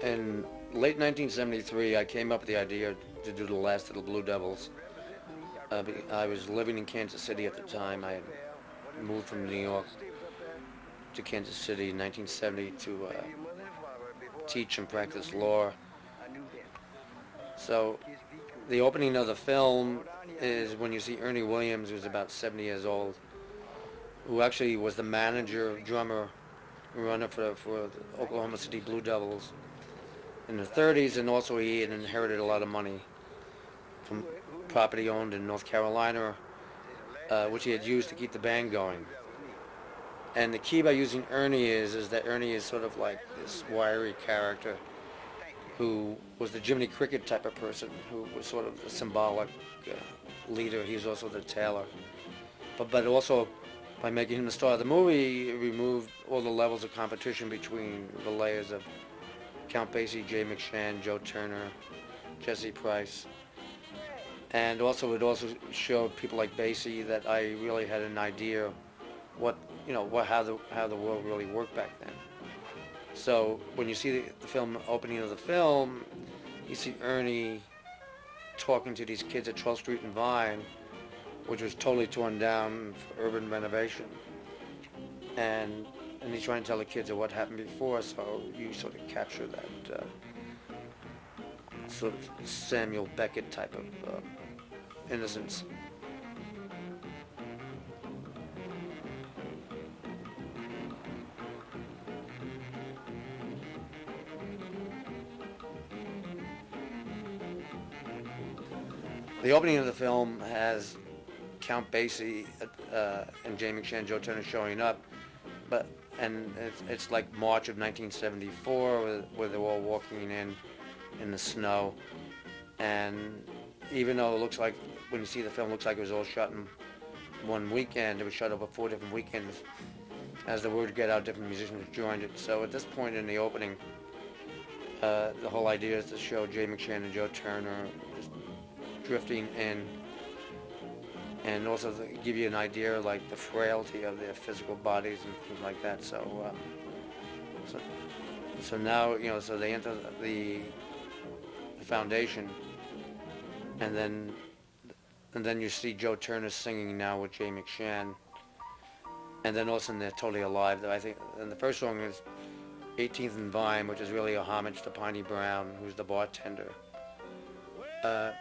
In late 1973, I came up with the idea to do The Last of the Blue Devils. I was living in Kansas City at the time. I had moved from New York to Kansas City in 1970 to teach and practice law. So the opening of the film is when you see Ernie Williams, who's about 70 years old, who actually was the manager, drummer, runner for the Oklahoma City Blue Devils in the 30s, and also he had inherited a lot of money from property owned in North Carolina, which he had used to keep the band going. And the key by using Ernie is that Ernie is sort of like this wiry character who was the Jiminy Cricket type of person, who was sort of the symbolic leader. He was also the tailor. But also, by making him the star of the movie, it removed all the levels of competition between the layers of Count Basie, Jay McShann, Joe Turner, Jesse Price. And also, it also showed people like Basie that I really had an idea how the world really worked back then. So when you see the film opening of the film, you see Ernie talking to these kids at 12th Street and Vine, which was totally torn down for urban renovation, and he's trying to tell the kids of what happened before. So you sort of capture that sort of Samuel Beckett type of innocence. The opening of the film has Count Basie and Jay McShann, Joe Turner showing up, and it's like March of 1974 where they're all walking in the snow, and even though it looks like, when you see the film, it looks like it was all shot in one weekend, it was shot over 4 different weekends. As the word got out, different musicians joined it. So at this point in the opening, the whole idea is to show Jay McShann and Joe Turner just drifting in, and also to give you an idea like the frailty of their physical bodies and things like that. So now, so they enter the foundation, and then you see Joe Turner singing now with Jay McShann, and then all of a sudden they're totally alive. I think, and the first song is 18th and Vine, which is really a homage to Piney Brown, who's the bartender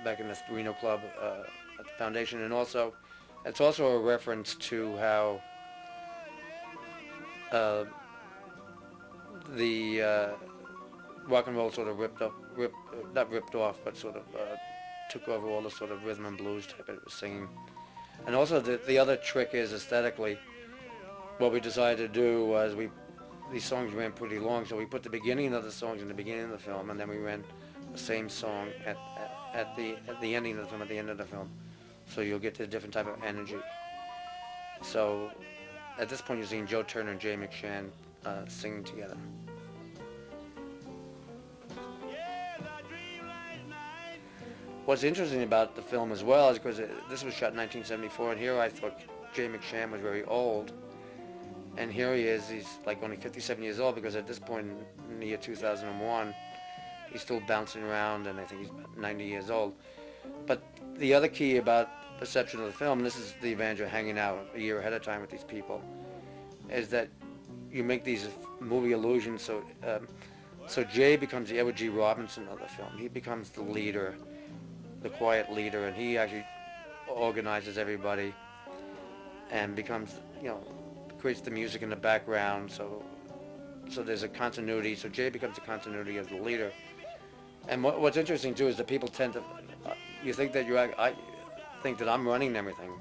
back in the Reno Club at the foundation. And also, it's also a reference to how the rock and roll sort of not ripped off, but sort of took over all the sort of rhythm and blues type of singing. And also the other trick is aesthetically, what we decided to do was these songs ran pretty long, so we put the beginning of the songs in the beginning of the film, and then we ran the same song at the ending of the film, at the end of the film. So you'll get a different type of energy. So at this point you're seeing Joe Turner and Jay McShann singing together. What's interesting about the film as well is because this was shot in 1974, and here I thought Jay McShann was very old. And here he is, he's like only 57 years old, because at this point in the year 2001, he's still bouncing around, and I think he's about 90 years old. But the other key about perception of the film, and this is the advantage of hanging out a year ahead of time with these people, is that you make these movie illusions. So Jay becomes the Edward G. Robinson of the film. He becomes the leader, the quiet leader, and he actually organizes everybody and becomes, creates the music in the background. So there's a continuity. So Jay becomes the continuity of the leader. And what's interesting too is that people tend to, you think that I think that I'm running everything,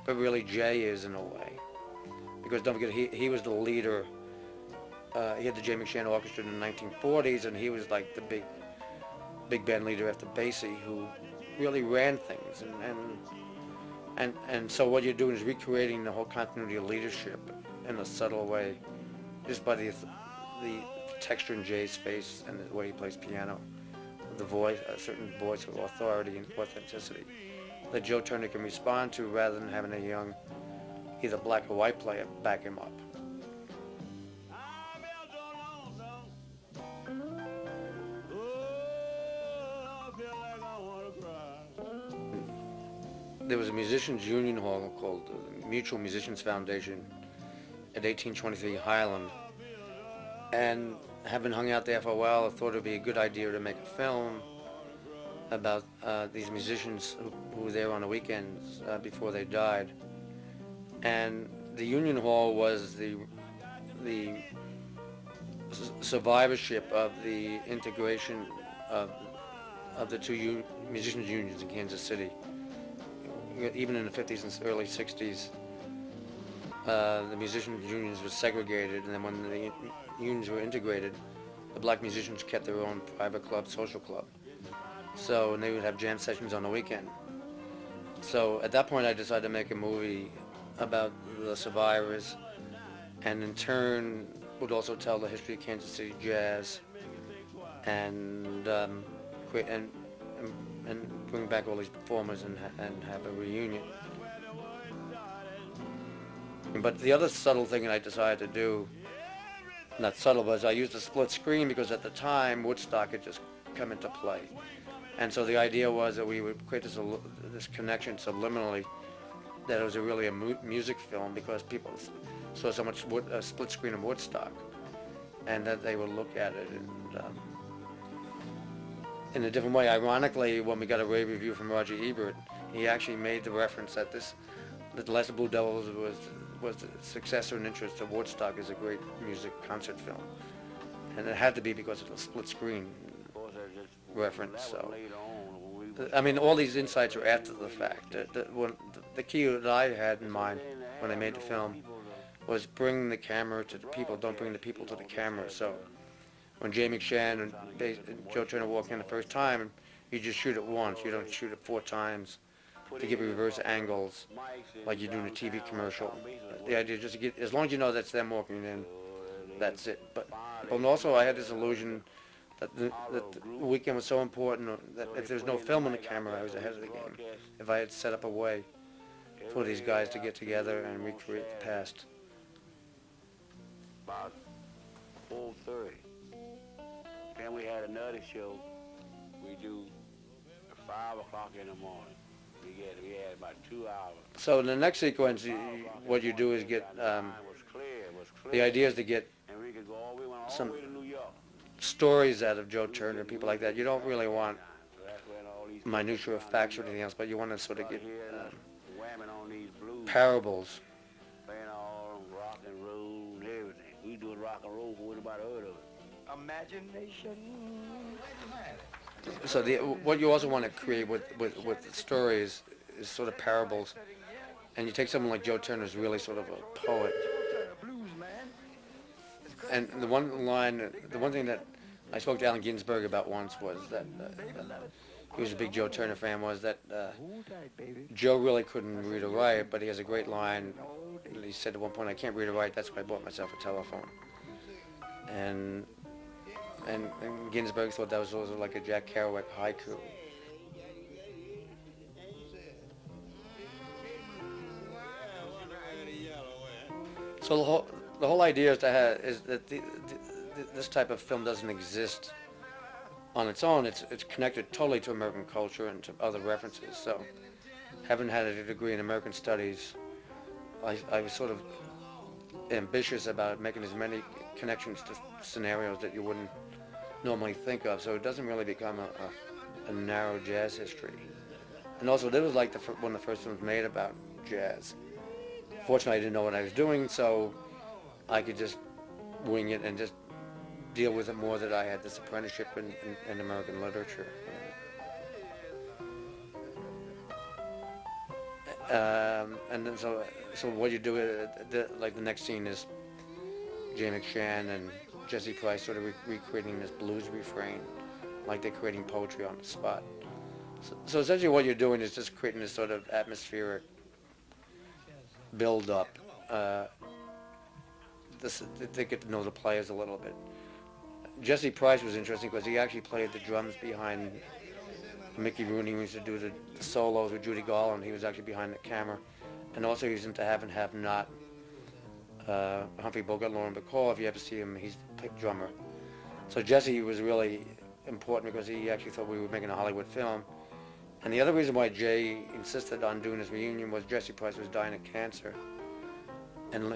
but really Jay is in a way, because don't forget he was the leader. He had the Jay McShann Orchestra in the 1940s, and he was like the big band leader after Basie, who really ran things. And so what you're doing is recreating the whole continuity of leadership in a subtle way, just by the texture in Jay's face and the way he plays piano, the voice, a certain voice of authority and authenticity that Joe Turner can respond to, rather than having a young, either black or white player back him up. there was a musicians' union hall called the Mutual Musicians Foundation at 1823 Highland, and having hung out there for a while, I thought it would be a good idea to make a film about these musicians who were there on the weekends before they died. And the Union Hall was the survivorship of the integration of the two musicians' unions in Kansas City. Even in the 50s and early 60s, the musicians' unions were segregated, and then when the unions were integrated, the black musicians kept their own private club, social club. So, and they would have jam sessions on the weekend. So at that point I decided to make a movie about the survivors, and in turn would also tell the history of Kansas City jazz, and create and bring back all these performers and have a reunion. But the other subtle thing that I decided to do, not subtle, was I used a split screen because at the time Woodstock had just come into play. And so the idea was that we would create this connection subliminally, that it was really a music film because people saw so much split screen of Woodstock, and that they would look at it in a different way. Ironically, when we got a rave review from Roger Ebert, he actually made the reference that that The Last of Blue Devils was the successor in interest of Woodstock as a great music concert film, and it had to be because of the split screen reference. So, I mean, all these insights are after the fact. The key that I had in mind when I made the film was bring the camera to the people, don't bring the people to the camera. So when Jay McShann and Joe Turner walk in the first time, you just shoot it once. You don't shoot it 4 times to give reverse angles like you do in a TV commercial. The idea is just to get, as long as you know that's them walking in, that's it. But also I had this illusion that the weekend was so important that if there's no film on the camera, I was ahead of the game. If I had set up a way for these guys to get together and recreate the past. About 4:30. Then we had another show. We do at 5 o'clock in the morning. We had about 2 hours. So in the next sequence, what you do is get, the idea is to get some stories out of Joe Turner, people like that. You don't really want minutiae of facts or anything else, but you want to sort of get parables. Playing all rock and roll and everything. We doing rock and roll for anybody heard of it. Imagination. So what you also want to create with the stories is sort of parables, and you take someone like Joe Turner, who's really sort of a poet. And the one thing that I spoke to Allen Ginsberg about once was that he was a big Joe Turner fan, was that Joe really couldn't read or write, but he has a great line. He said at one point, "I can't read or write, that's why I bought myself a telephone." And Ginsberg thought that was also like a Jack Kerouac haiku. So the whole idea is that this type of film doesn't exist on its own. It's connected totally to American culture and to other references. So, having had a degree in American studies, I was sort of ambitious about making as many connections to scenarios that you wouldn't normally think of. So it doesn't really become a narrow jazz history. And also, this was like one of the first films made about jazz. Fortunately, I didn't know what I was doing, so I could just wing it and just deal with it more that I had this apprenticeship in American literature. And then so what you do, like the next scene is Jay McShann and Jesse Price sort of recreating this blues refrain, like they're creating poetry on the spot. So essentially what you're doing is just creating this sort of atmospheric build-up. They get to know the players a little bit. Jesse Price was interesting because he actually played the drums behind Mickey Rooney. We used to do the solos with Judy Garland. He was actually behind the camera. And also he was into Have and Have Not. Humphrey Bogart, Lauren Bacall, if you ever see him, he's the drummer. So Jesse was really important because he actually thought we were making a Hollywood film. And the other reason why Jay insisted on doing this reunion was Jesse Price was dying of cancer. And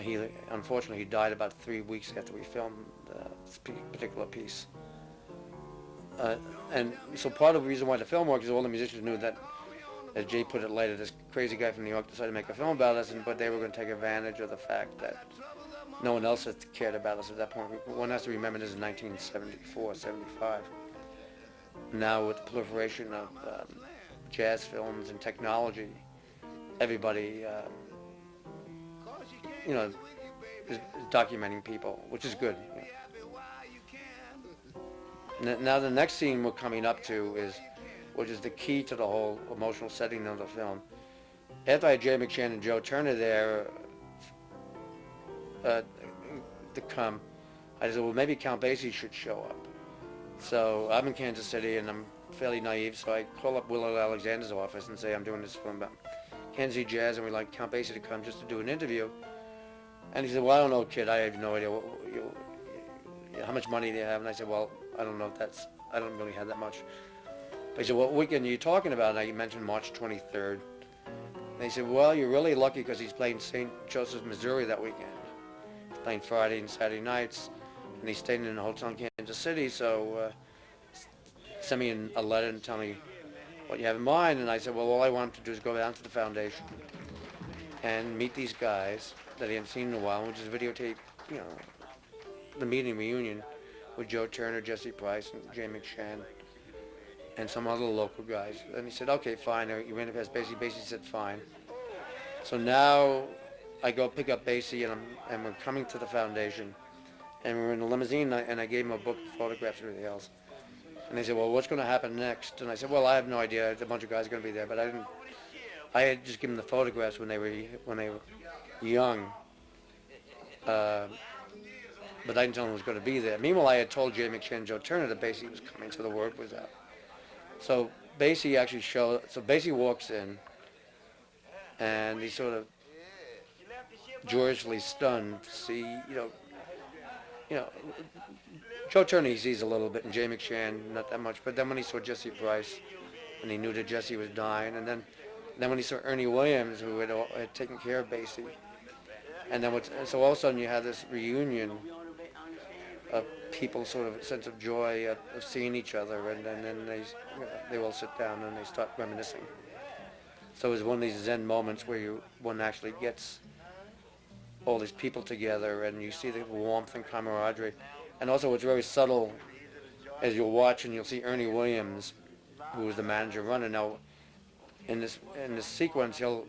unfortunately, he died about 3 weeks after we filmed this particular piece. And so part of the reason why the film worked is all the musicians knew that, as Jay put it later, this crazy guy from New York decided to make a film about us, but they were going to take advantage of the fact that no one else had cared about us at that point. One has to remember this is 1974, 75. Now with the proliferation of jazz films and technology, everybody, is documenting people, which is good. Now the next scene we're coming up to which is the key to the whole emotional setting of the film. After I had Jay McShann and Joe Turner there to come, I said, well, maybe Count Basie should show up. So I'm in Kansas City, and I'm fairly naive, so I call up Willard Alexander's office and say, I'm doing this film about Kansas City jazz, and we'd like Count Basie to come just to do an interview. And he said, well, I don't know, kid, I have no idea how much money do you have? And I said, well, I don't know if I don't really have that much. But he said, what weekend are you talking about? And I mentioned March 23rd. And he said, well, you're really lucky because he's playing St. Joseph, Missouri that weekend. He's playing Friday and Saturday nights, and he's staying in a hotel in Kansas City, so send me a letter and tell me what you have in mind. And I said, well, all I want to do is go down to the foundation and meet these guys that he hadn't seen in a while, and we'll just videotape, the meeting reunion with Joe Turner, Jesse Price, and Jay McShann, and some other local guys. And he said, okay, fine. He ran it past Basie. Basie said, fine. So now I go pick up Basie, and we're coming to the foundation, and we're in the limousine, and I gave him a book of photographs and everything else. And they said, well, what's going to happen next? And I said, well, I have no idea. A bunch of guys are going to be there, but I had just given them the photographs when they were young. But I didn't tell him who was going to be there. Meanwhile, I had told Jay McShann and Joe Turner that Basie was coming, so the word was out. So Basie actually so Basie walks in, and he's sort of joyously stunned to see, Joe Turner he sees a little bit, and Jay McShann not that much. But then when he saw Jesse Price, and he knew that Jesse was dying, and then when he saw Ernie Williams, who had taken care of Basie, and then so all of a sudden you have this reunion of people, sort of a sense of joy of seeing each other, and then they all sit down and they start reminiscing. So it was one of these Zen moments where one actually gets all these people together, and you see the warmth and camaraderie. And also it's very subtle as you'll watch, and you'll see Ernie Williams, who was the manager running. Now in this sequence he'll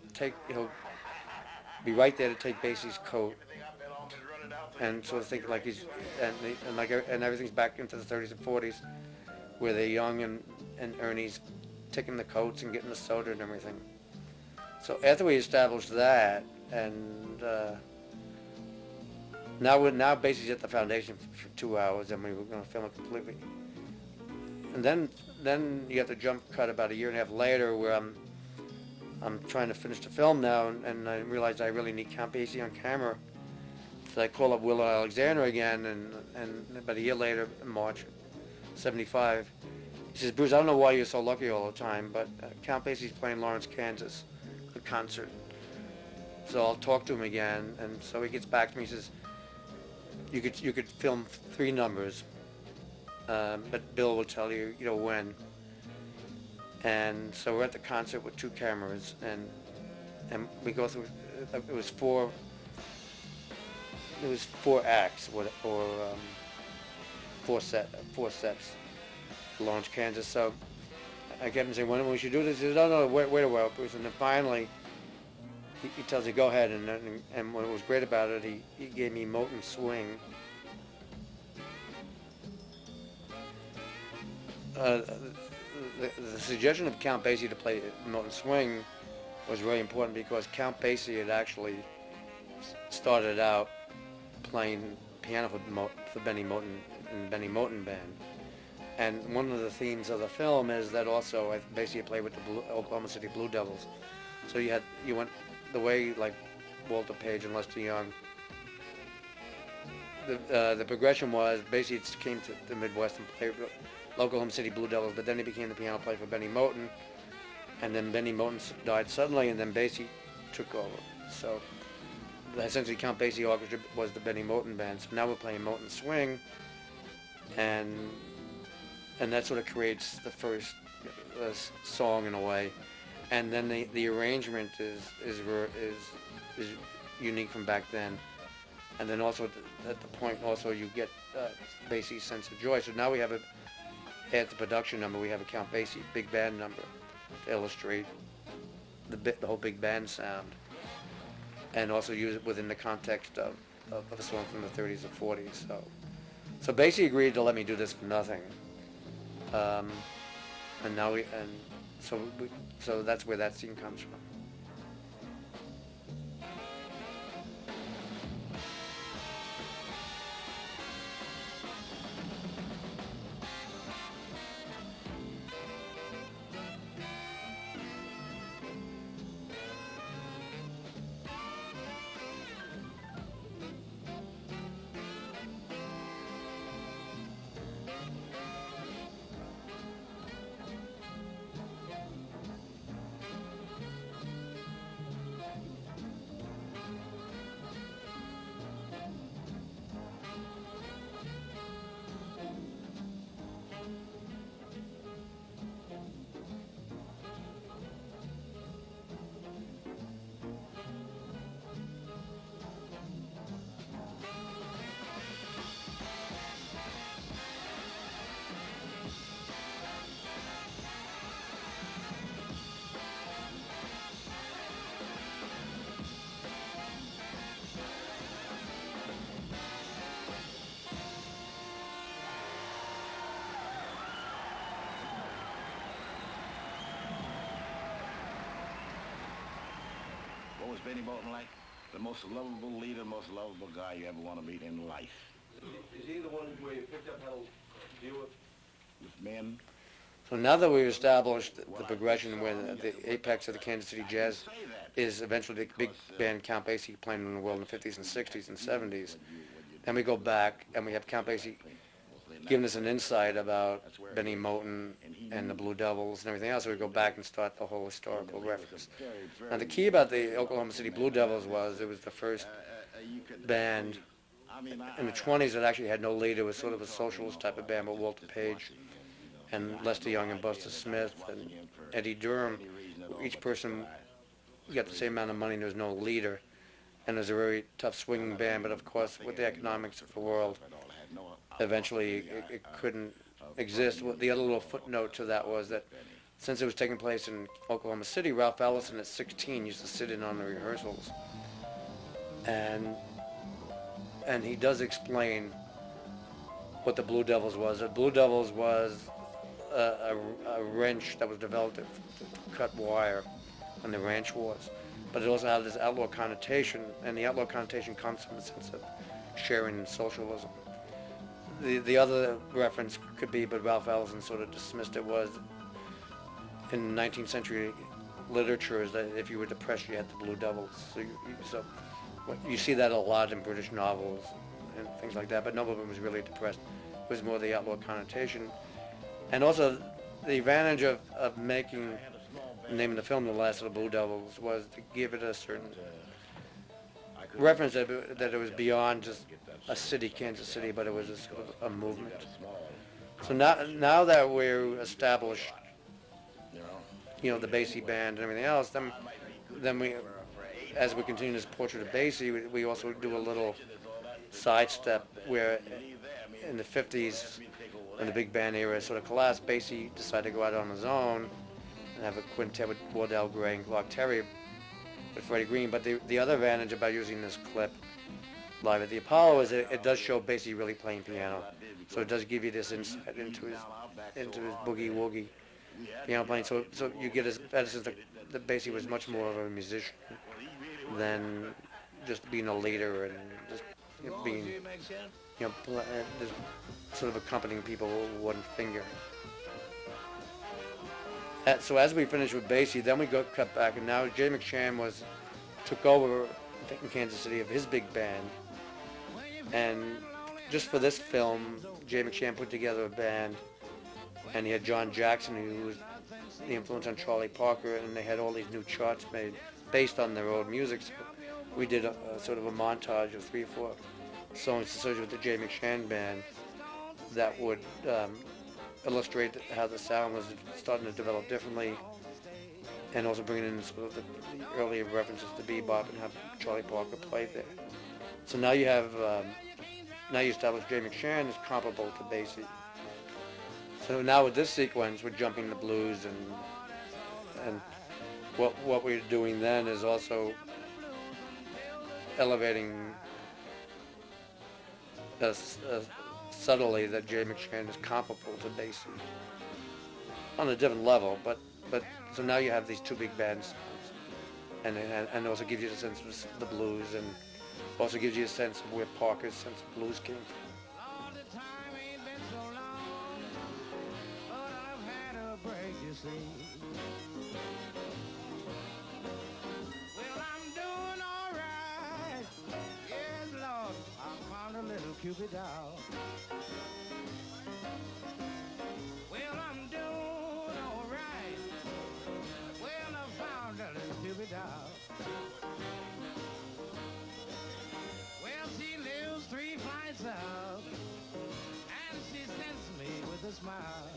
be right there to take Basie's coat, and sort of think like and everything's back into the 30s and 40s, where they're young, and Ernie's taking the coats and getting the soda and everything. So after we established that, and now Basie's at the foundation for 2 hours, and we were going to film it completely. And then you have to jump cut about 1.5 years later, where I'm trying to finish the film now, and I realized I really need Count Basie on camera. So I call up Willard Alexander again, and about 1 year later, in March '75, he says, Bruce, I don't know why you're so lucky all the time, but Count Basie's playing Lawrence, Kansas, a concert. So I'll talk to him again, and so he gets back to me. He says, you could film 3 numbers, but Bill will tell you, when. And so we're at the concert with 2 cameras, and we go through. It was 4 acts, or 4 sets. Lawrence, Kansas. So I kept him saying, when we should do this? He said, no, wait a while, Bruce. And then finally, he tells me, go ahead. And what was great about it, he gave me Moten Swing. The suggestion of Count Basie to play Moten Swing was really important, because Count Basie had actually started out playing piano for Bennie Moten and Bennie Moten Band. And one of the themes of the film is that also I basically played with the Oklahoma City Blue Devils. So you went the way like Walter Page and Lester Young. The progression was basically it came to the Midwest and played Oklahoma City Blue Devils, but then he became the piano player for Bennie Moten. and then Bennie Moten died suddenly, and then Basie took over. So essentially Count Basie Orchestra was the Bennie Moten band. So now we're playing Moten swing, and that sort of creates the first song in a way. And then the arrangement is unique from back then. And then also at the point also you get Basie's sense of joy. So now we have at the production number, we have a Count Basie big band number to illustrate the whole big band sound, and also use it within the context of a song from the 30s or 40s. So Basie agreed to let me do this for nothing, and now so that's where that scene comes from. What was Bennie Moten like? The most lovable leader, most lovable guy you ever want to meet in life. Is he the one where you picked up how to deal with Men. So now that we've established the progression where the apex of the Kansas City Jazz is eventually the big band Count Basie playing in the world in the 50s and 60s and 70s, then we go back and we have Count Basie giving us an insight about Bennie Moten and the Blue Devils and everything else. So we go back and start the whole historical reference. Now the key about the Oklahoma City Blue Devils was it was the first band in the 20s that actually had no leader. It was sort of a socialist type of band with Walter Page and Lester Young and Buster Smith and Eddie Durham. Each person got the same amount of money and there was no leader. And it was a very tough swinging band, but of course with the economics of the world, eventually it couldn't exist. The other little footnote to that was that since it was taking place in Oklahoma City, Ralph Ellison at 16 used to sit in on the rehearsals. And he does explain what the Blue Devils was. The Blue Devils was a wrench that was developed to cut wire when the ranch wars. But it also had this outlaw connotation, and the outlaw connotation comes from a sense of sharing in socialism. The other reference could be, but Ralph Ellison sort of dismissed it, was in 19th century literature is that if you were depressed, you had the Blue Devils. So you see that a lot in British novels and things like that, but none of them was really depressed. It was more the outlaw connotation. And also the advantage of making the name of the film The Last of the Blue Devils was to give it a certain reference that it was beyond just a city, Kansas City, but it was a sort of a movement. So now that we're established, the Basie band and everything else, then we, as we continue this portrait of Basie, we also do a little sidestep where in the 50s, when the big band era sort of collapsed, Basie decided to go out on his own and have a quintet with Wardell Gray and Clark Terry with Freddie Green. But the other advantage about using this clip live at the Apollo is it does show Basie really playing piano. So it does give you this insight into his boogie-woogie piano playing. So you get a sense that Basie was much more of a musician than just being a leader and just being, just sort of accompanying people with one finger. So as we finish with Basie, then we cut back, and now Jay McShann took over, I think, in Kansas City of his big band. And just for this film, Jay McShann put together a band, and he had John Jackson, who was the influence on Charlie Parker, and they had all these new charts made based on their old music. So we did a sort of a montage of 3 or 4 songs associated with the Jay McShann band that would illustrate how the sound was starting to develop differently, and also bringing in sort of the earlier references to bebop and how Charlie Parker played there. So now you have, now you establish Jay McShann is comparable to Basie. So now with this sequence, we're jumping the blues, and what we're doing then is also elevating subtly that Jay McShann is comparable to Basie on a different level, but so now you have these 2 big band sounds, and also gives you a sense of the blues, and also gives you a sense of where Parker's sense of blues came from. Well, I'm doing all right. Yes, Lord, I found a little Cupid doll. Well, I'm doing all right. Well, I found a little Cupid doll. Well, she lives 3 flights up, and she sends me with a smile.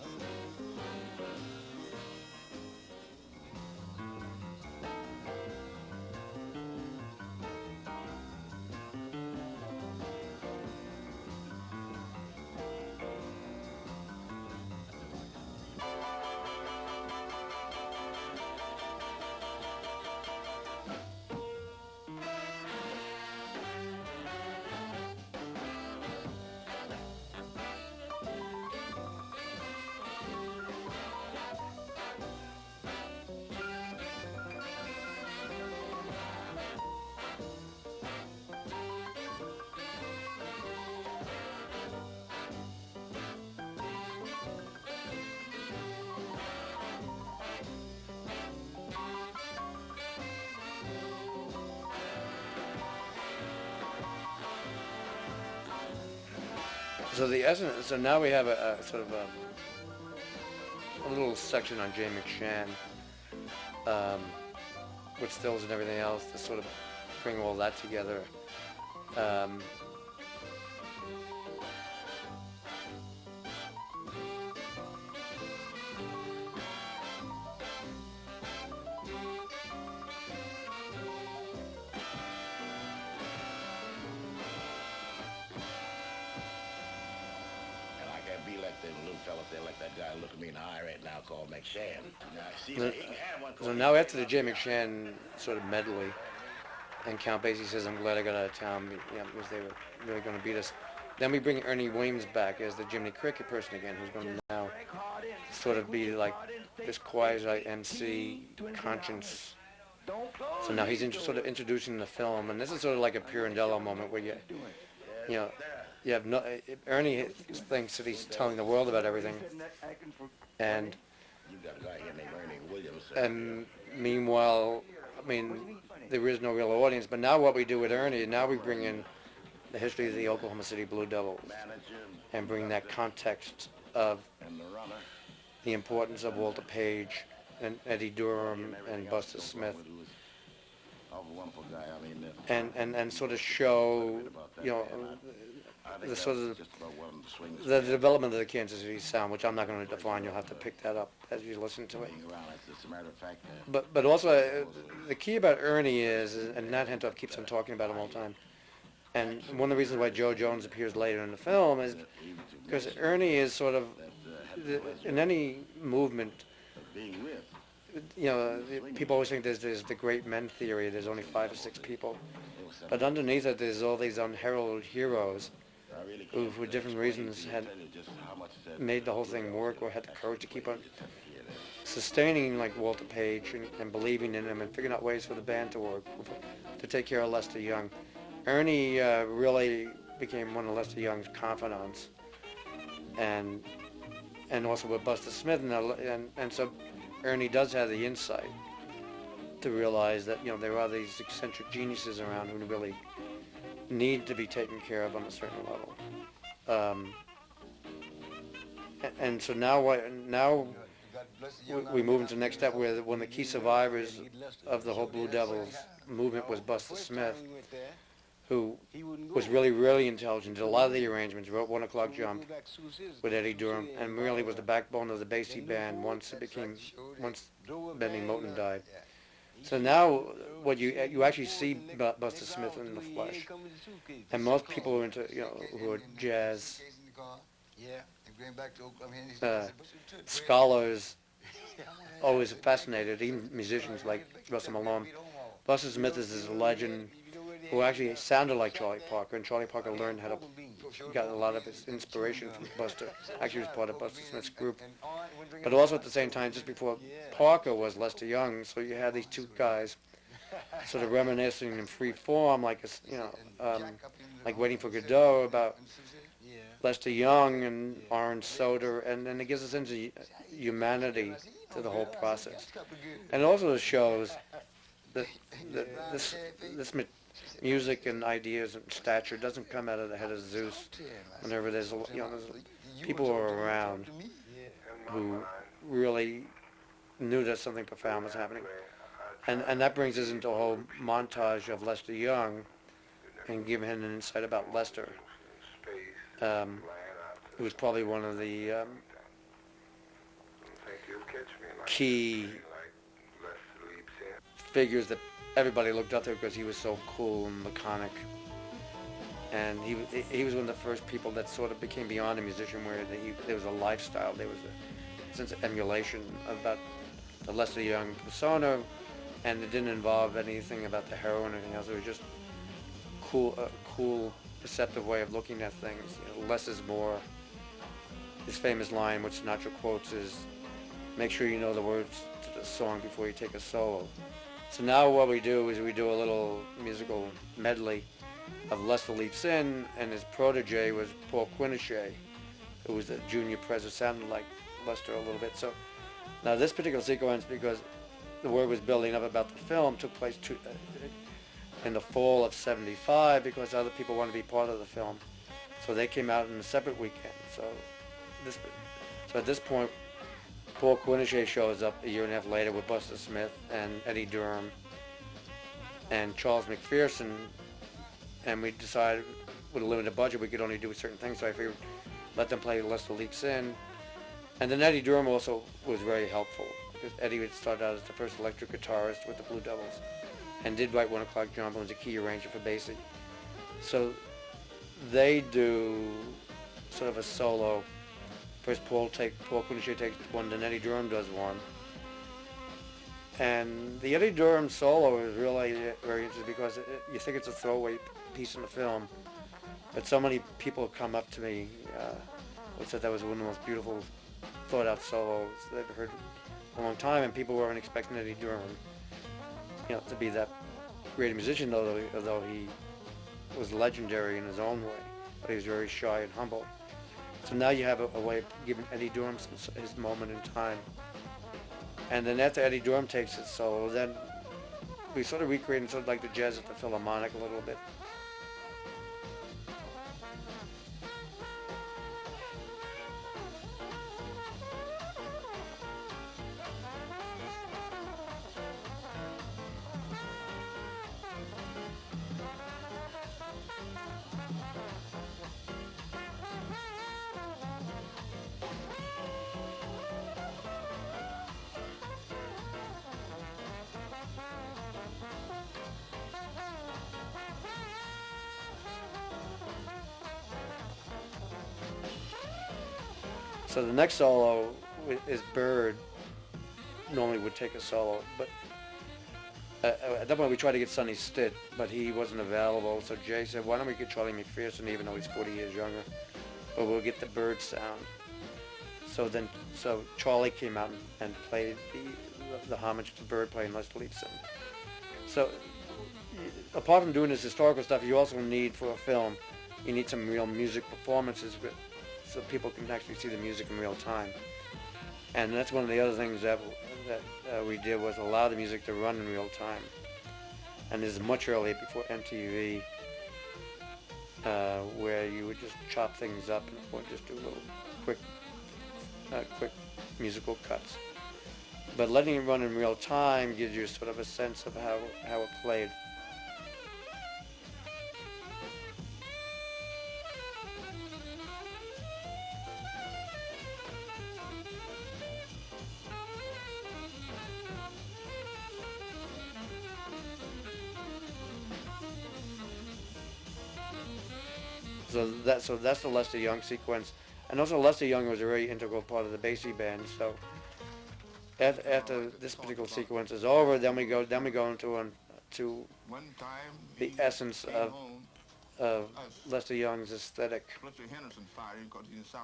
So the essence. So now we have a sort of a little section on Jay McShann, with stills and everything else to sort of bring all that together. That guy look at me in the eye right now called McShann. So now after the Jay McShann sort of medley, and Count Basie says, "I'm glad I got out of town," because they were really going to beat us. Then we bring Ernie Williams back as the Jiminy Cricket person again, who's going to now sort of be like this quasi-MC conscience. So now he's sort of introducing the film, and this is sort of like a Pirandello moment where you have no. Ernie thinks that he's telling the world about everything, and You got a guy here named Ernie Williams. and meanwhile, I mean, there is no real audience. But now what we do with Ernie, now we bring in the history of the Oklahoma City Blue Devils and bring that context of the importance of Walter Page and Eddie Durham and Buster Smith, and sort of show, the sort of the development of the Kansas City sound, which I'm not going to define. You'll have to pick that up as you listen to it. But also the key about Ernie is, and Nat Hentoff keeps on talking about him all the time, and one of the reasons why Joe Jones appears later in the film is because Ernie is sort of in any movement. People always think there's the great men theory. There's only 5 or 6 people, but underneath it, there's all these unheralded heroes who, for different reasons, had made the whole thing work, or had the courage to keep on sustaining, like Walter Page, and believing in him, and figuring out ways for the band to work, to take care of Lester Young. Ernie really became one of Lester Young's confidants, and also with Buster Smith, and so Ernie does have the insight to realize that there are these eccentric geniuses around who really need to be taken care of on a certain level. And so now we move into the next step where one of the key survivors of the whole Blue Devils movement was Buster Smith, who was really, really intelligent, did a lot of the arrangements, wrote 1 O'Clock Jump with Eddie Durham, and really was the backbone of the Basie band once Bennie Moten died. So now, what you actually see Buster Smith in the flesh, and most people who are into who are jazz scholars always fascinated, even musicians like Russell Malone. Buster Smith is this legend who actually sounded like Charlie Parker, and Charlie Parker learned how to got a lot of his inspiration from Buster. Actually, was part of Buster Smith's group, but also at the same time, just before Parker was Lester Young. So you had these two guys sort of reminiscing in free form, like like Waiting for Godot about Lester Young and Orange Soda, and then it gives us into humanity to the whole process, and it also shows that this music and ideas and stature doesn't come out of the head of Zeus. Whenever there's people who are around who really knew that something profound was happening, and that brings us into a whole montage of Lester Young and giving him an insight about Lester, who was probably one of the key figures that everybody looked up to because he was so cool and laconic, and he was one of the first people that sort of became beyond a musician, where there was a lifestyle, there was a sense of emulation about the Lester Young persona, and it didn't involve anything about the heroin or anything else. It was just a cool, perceptive way of looking at things. Less is more. His famous line, which Sinatra quotes, is, "Make sure you know the words to the song before you take a solo." So now what we do is we do a little musical medley of Lester Leaps In, and his protege was Paul Quinichette, who was the junior president, sounded like Lester a little bit. So now this particular sequence, because the word was building up about the film, took place in the fall of '75, because other people wanted to be part of the film. So they came out in a separate weekend. So at this point, Paul Quinichette shows up a year and a half later with Buster Smith and Eddie Durham and Charles McPherson, and we decided with a limited budget we could only do certain things, so I figured let them play Lester Leaks In. And then Eddie Durham also was very helpful, because Eddie had started out as the first electric guitarist with the Blue Devils and did write 1 O'Clock Jump and was a key arranger for Basie. So they do sort of a solo. First Paul Quinichette takes one, then Eddie Durham does one. And the Eddie Durham solo is really very interesting, because you think it's a throwaway piece in the film, but so many people have come up to me who said that was one of the most beautiful, thought-out solos they've heard in a long time, and people weren't expecting Eddie Durham to be that great a musician, although he was legendary in his own way, but he was very shy and humble. So now you have a way of giving Eddie Durham his moment in time. And then after Eddie Durham takes it solo, then we sort of recreated sort of like the jazz at the Philharmonic a little bit. So the next solo is Bird. Normally would take a solo, but at that point we tried to get Sonny Stitt, but he wasn't available. So Jay said, "Why don't we get Charlie McPherson, even though he's 40 years younger, but we'll get the Bird sound." So Charlie came out and played the homage to Bird, playing Lester Leaps In. So apart from doing this historical stuff, you also need, for a film, you need some real music performances, so people can actually see the music in real time. And that's one of the other things that we did, was allow the music to run in real time. And this is much earlier, before MTV, where you would just chop things up or just do little quick musical cuts. But letting it run in real time gives you sort of a sense of how it played. So that's the Lester Young sequence, and also Lester Young was a very integral part of the Basie band. So after this particular sequence is over, then we go into the essence of Lester Young's aesthetic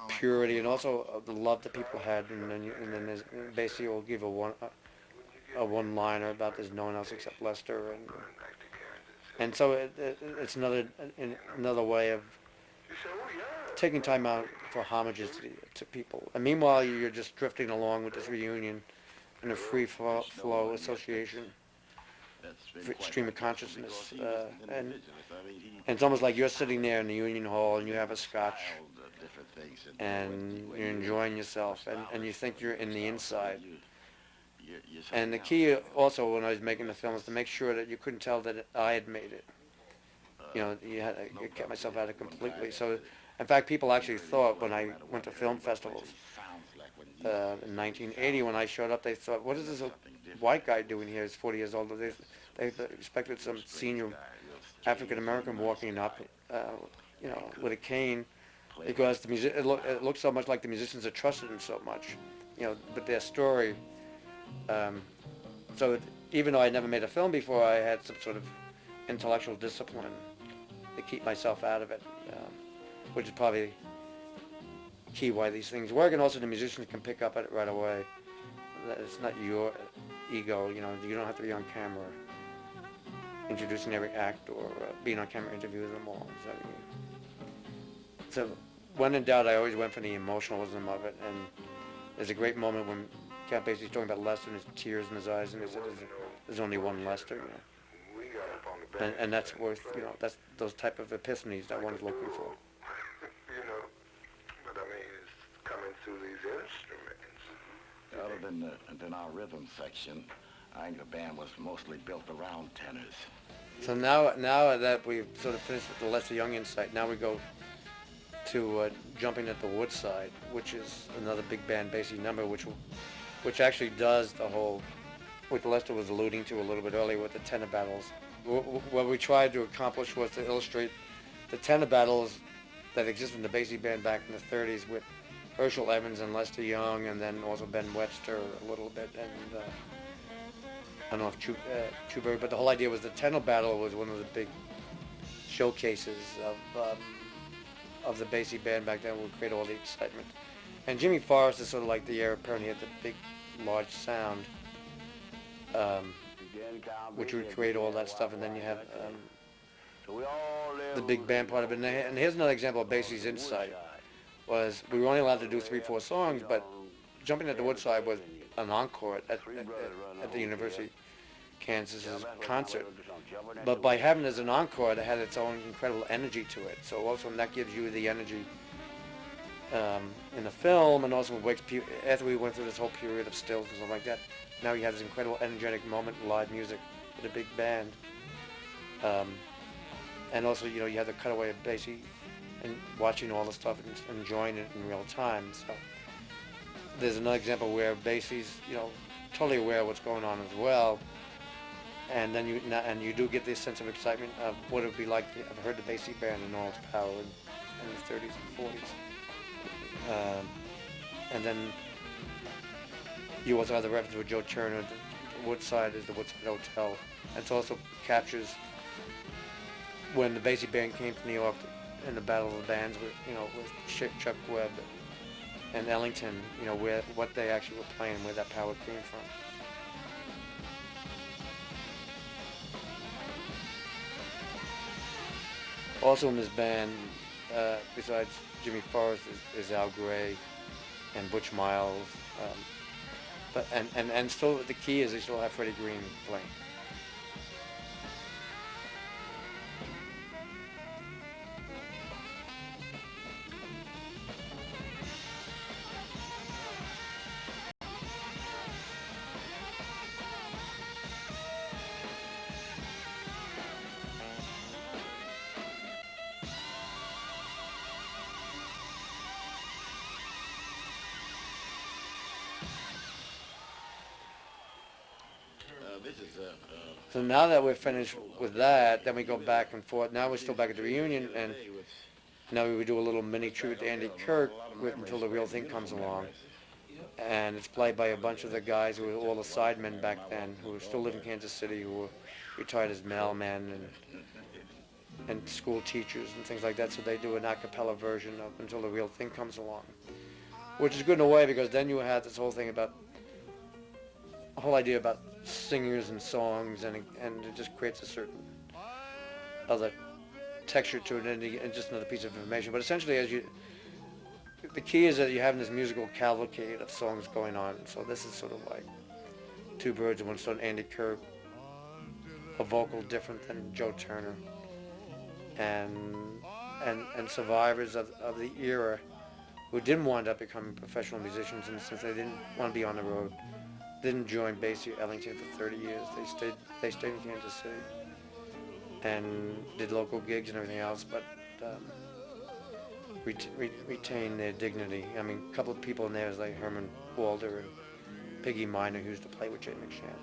purity, and also of the love that people had, and then Basie will give a one-liner about there's no one else except Lester, and so it's another way of taking time out for homages to people. And meanwhile, you're just drifting along with this reunion in a free flow association, stream of consciousness, and it's almost like you're sitting there in the Union Hall and you have a scotch and you're enjoying yourself, and you think you're in the inside. And the key also when I was making the film is to make sure that you couldn't tell that I had made it. I kept myself out of it completely. So, in fact, people actually thought when I went to film festivals in 1980, when I showed up, they thought, "What is this white guy doing here? He's 40 years old." They expected some senior African American walking up, with a cane, because it looked so much like the musicians had trusted him so much, but their story. So even though I never made a film before, I had some sort of intellectual discipline to keep myself out of it, which is probably key why these things work. And also the musicians can pick up at it right away. That it's not your ego, you don't have to be on camera introducing every act or being on camera interviewing them all. So when in doubt, I always went for the emotionalism of it. And there's a great moment when Count Basie's talking about Lester and his tears in his eyes, and there's only one Lester, And that's worth, that's those type of epiphanies that one's looking for. But I mean, it's coming through these instruments. Other than our rhythm section, I think the band was mostly built around tenors. So now that we've sort of finished with the Lester Young insight, now we go to Jumping at the Woodside, which is another big band Basie number, which actually does the whole, what Lester was alluding to a little bit earlier with the tenor battles. What we tried to accomplish was to illustrate the tenor battles that existed in the Basie band back in the 30s with Herschel Evans and Lester Young, and then also Ben Webster a little bit, and I don't know if Chuberry, but the whole idea was the tenor battle was one of the big showcases of the Basie band back then, would create all the excitement. And Jimmy Forrest is sort of like the heir apparent. He had the big, large sound, which would create all that stuff, and then you have the big band part of it. And here's another example of Basie's insight. Was we were only allowed to do 3-4 songs, but Jumping at the Woodside was an encore at the University of Kansas's concert. But by having it as an encore, it had its own incredible energy to it. So also that gives you the energy in the film, and also after we went through this whole period of stills and stuff like that, now you have this incredible energetic moment in live music with a big band. And also, you have the cutaway of Basie and watching all the stuff and enjoying it in real time. So there's another example where Basie's, totally aware of what's going on as well. And then you do get this sense of excitement of what it would be like to have heard the Basie band in all its power in the 30s and 40s. And then you also have the reference with Joe Turner. The Woodside is the Woodside Hotel. And it also captures when the Basie band came to New York in the Battle of the Bands with Chuck Webb and Ellington, what they actually were playing, where that power came from. Also in this band, besides Jimmy Forrest, is Al Gray and Butch Miles. And still the key is they still have Freddie Green playing. So now that we're finished with that, then we go back and forth. Now we're still back at the reunion, and now we do a little mini tribute to Andy Kirk until the real thing comes along. And it's played by a bunch of the guys who were all the sidemen back then, who still live in Kansas City, who were retired as mailmen and school teachers and things like that. So they do an a cappella version of Until the Real Thing Comes Along, which is good in a way, because then you had this whole thing about, a whole idea about singers and songs, and it just creates a certain other texture to it, and just another piece of information. But essentially, the key is that you're having this musical cavalcade of songs going on. So this is sort of like two birds with one stone. Andy Kirk, a vocal different than Joe Turner, and survivors of the era who didn't wind up becoming professional musicians, and since they didn't want to be on the road, didn't join Basie Ellington for 30 years. They stayed in Kansas City and did local gigs and everything else, but retain their dignity. I mean, a couple of people in there is like Herman Walder and Piggy Minor, who used to play with Jay McShann.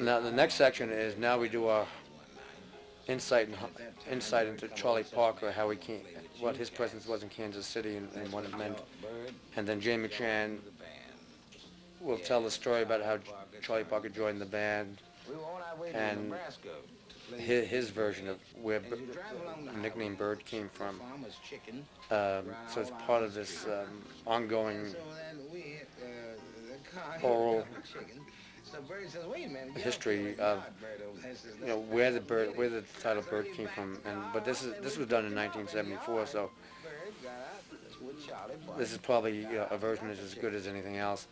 Now the next section is, now we do our insight into Charlie Parker, how he came, what his presence was in Kansas City, and what it meant. And then Jay McShann will tell the story about how Charlie Parker joined the band, and his version of where the nickname Bird came from. So it's part of this ongoing oral history of, where the title Bird came from. But this was done in 1974, so this is probably a version that's as good as anything else.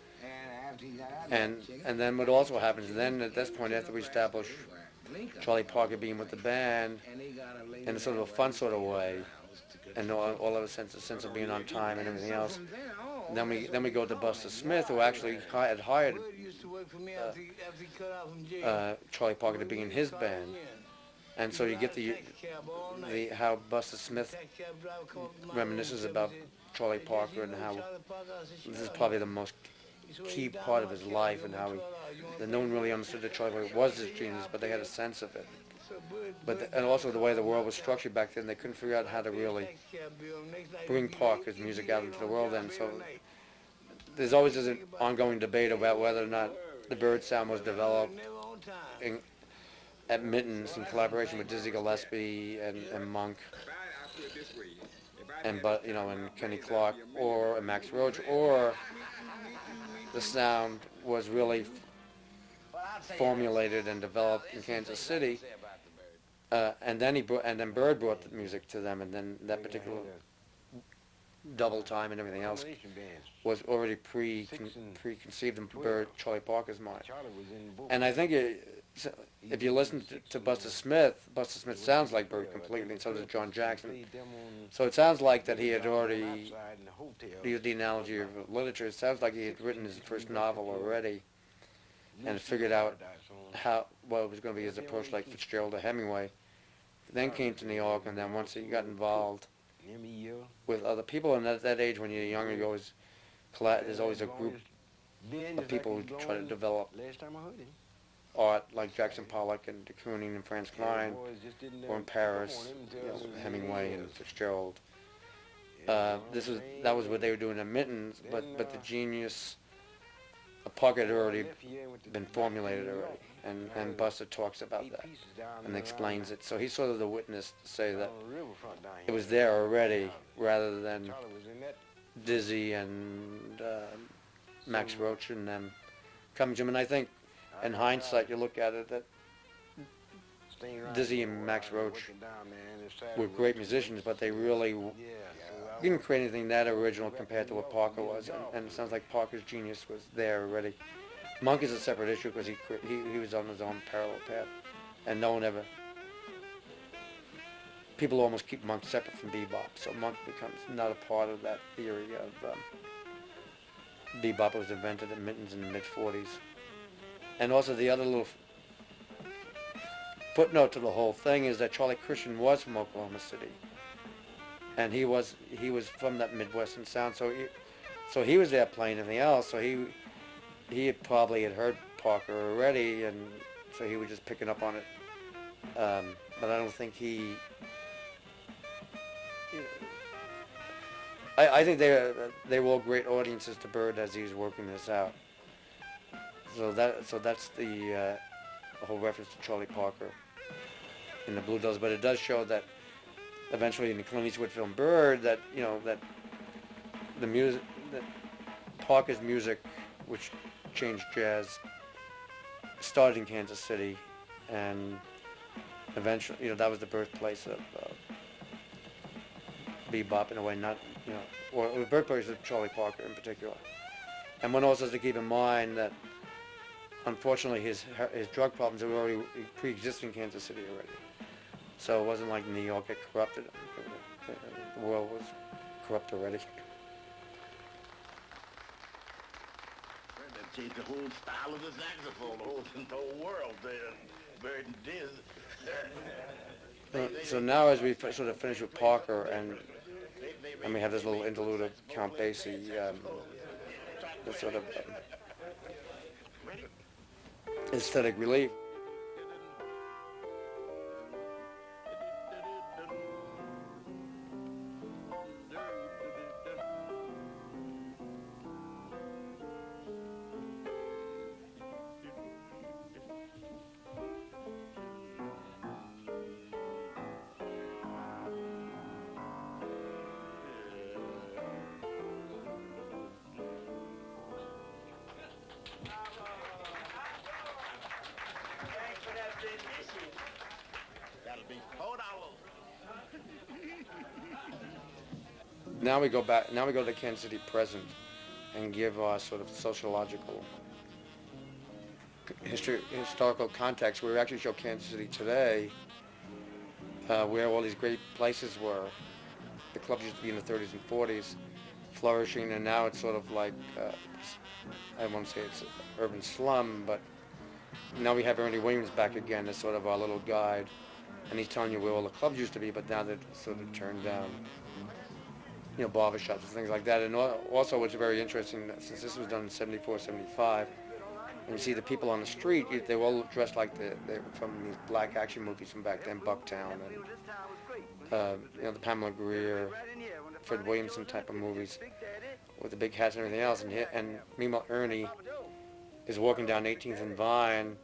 And then what also happens, then at this point, after we establish Charlie Parker being with the band in a sort of a fun sort of way, and all of a sense of being on time and everything else, then we go to Buster Smith, who actually had hired Charlie Parker to be in his band. And so you get the how Buster Smith reminisces about Charlie Parker, and how this is probably the most key part of his life, and how that no one really understood that Charlie Parker was this genius, but they had a sense of it. And also the way the world was structured back then, they couldn't figure out how to really bring Parker's music out into the world. And so there's always this ongoing debate about whether or not the Bird sound was developed at Mittens in collaboration with Dizzy Gillespie and Monk, and Kenny Clark, or Max Roach, or the sound was really formulated and developed in Kansas City, and then Bird brought the music to them, and then that particular double time and everything else was already preconceived in Charlie Parker's mind. And I think if you listen to Buster Smith sounds like Bird completely, and so does John Jackson. So it sounds like that he had already, to use the analogy of literature, it sounds like he had written his first novel already and figured out what was going to be his approach, like Fitzgerald or Hemingway. Then came to New York, and then once he got involved with other people, and at that age when you're younger, there's always a group of people who try to develop art, like Jackson Pollock and de Kooning and Franz Klein, or in Paris, Hemingway and Fitzgerald. That was what they were doing at Mittens, but the genius a pocket had already been formulated already, and Buster talks about that and explains it. So he's sort of the witness to say that it was there already, rather than Dizzy and Max Roach and them coming to him. And I think, in hindsight, you look at it that Dizzy and Max Roach were great musicians, but they really didn't create anything that original compared to what Parker was. And it sounds like Parker's genius was there already. Monk is a separate issue because he was on his own parallel path, and no one ever. People almost keep Monk separate from bebop, so Monk becomes not a part of that theory of bebop. Was invented at Minton's in the mid-40s. And also the other little footnote to the whole thing is that Charlie Christian was from Oklahoma City, and he was from that Midwestern sound. So he was there playing everything else. So he had probably had heard Parker already, and so he was just picking up on it. But I don't think he. I think they were all great audiences to Bird as he was working this out. So that's the whole reference to Charlie Parker in the Blue Devils. But it does show that eventually in the Clint Eastwood film Bird, that that the music, that Parker's music, which changed jazz, started in Kansas City, and eventually that was the birthplace of bebop in a way, not or the birthplace of Charlie Parker in particular. And one also has to keep in mind that unfortunately his drug problems were already pre-existing in Kansas City already. So it wasn't like New York had corrupted him. The world was corrupt already. That changed the whole style of the saxophone, the whole world. Bird and Diz. So now as we sort of finish with Parker and we have this little interlude of Count Basie, the sort of aesthetic relief. Now we go back. Now we go to Kansas City present, and give our sort of sociological, historical context. We actually show Kansas City today, where all these great places were. The clubs used to be in the 30s and 40s, flourishing, and now it's sort of like I won't say it's an urban slum, but now we have Ernie Williams back again as sort of our little guide, and he's telling you where all the clubs used to be, but now they're sort of turned down. Barbershops and things like that. And also what's very interesting, since this was done in 74, 75, and you see the people on the street, they were all dressed like they were from these black action movies from back then, Bucktown, and the Pamela Greer, Fred Williamson type of movies, with the big hats and everything else. And meanwhile, Ernie is walking down 18th and Vine,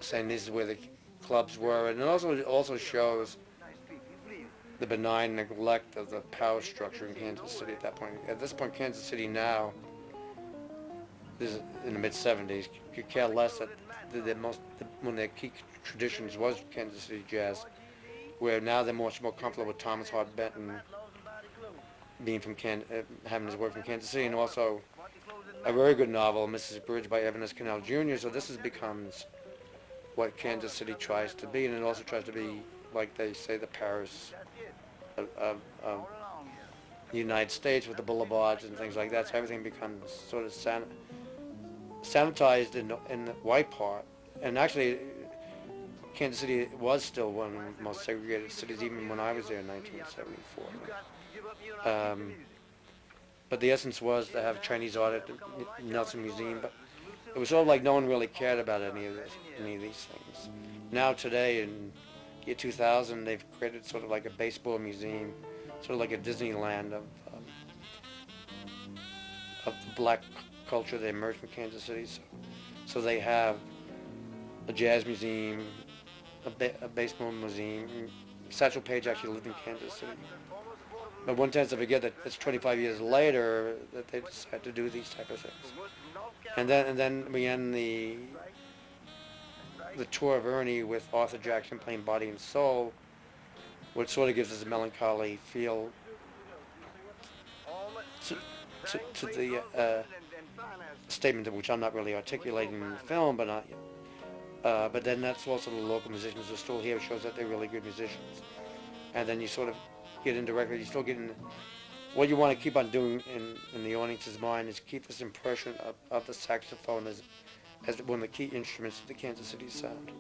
saying this is where the clubs were. And it also shows the benign neglect of the power structure in Kansas City at that point. At this point, Kansas City now, this is in the mid-70s, could care less that one of their key traditions was Kansas City jazz, where now they're much more comfortable with Thomas Hart Benton being from having his work from Kansas City, and also a very good novel, Mrs. Bridge by Evan S. Cannell Jr. So this becomes what Kansas City tries to be, and it also tries to be, like they say, the Paris of the United States with the boulevards and things like that. So everything becomes sort of sanitized in the white part. And actually, Kansas City was still one of the most segregated cities, even when I was there in 1974. But the essence was to have Chinese art at the Nelson Museum. But it was sort of like no one really cared about any of these things. Now today, in year 2000, they've created sort of like a baseball museum, sort of like a Disneyland of black culture. They emerged from Kansas City, so they have a jazz museum, a baseball museum. Satchel Paige actually lived in Kansas City. But one tends to forget that it's 25 years later that they decided to do these type of things. And then we end the tour of Ernie with Arthur Jackson playing Body and Soul, which sort of gives us a melancholy feel to the statement, which I'm not really articulating in the film, but then that's also the local musicians are still here. It shows that they're really good musicians. And then you sort of get indirectly, you're still getting, what you want to keep on doing in the audience's mind is keep this impression of the saxophone as one of the key instruments of the Kansas City sound.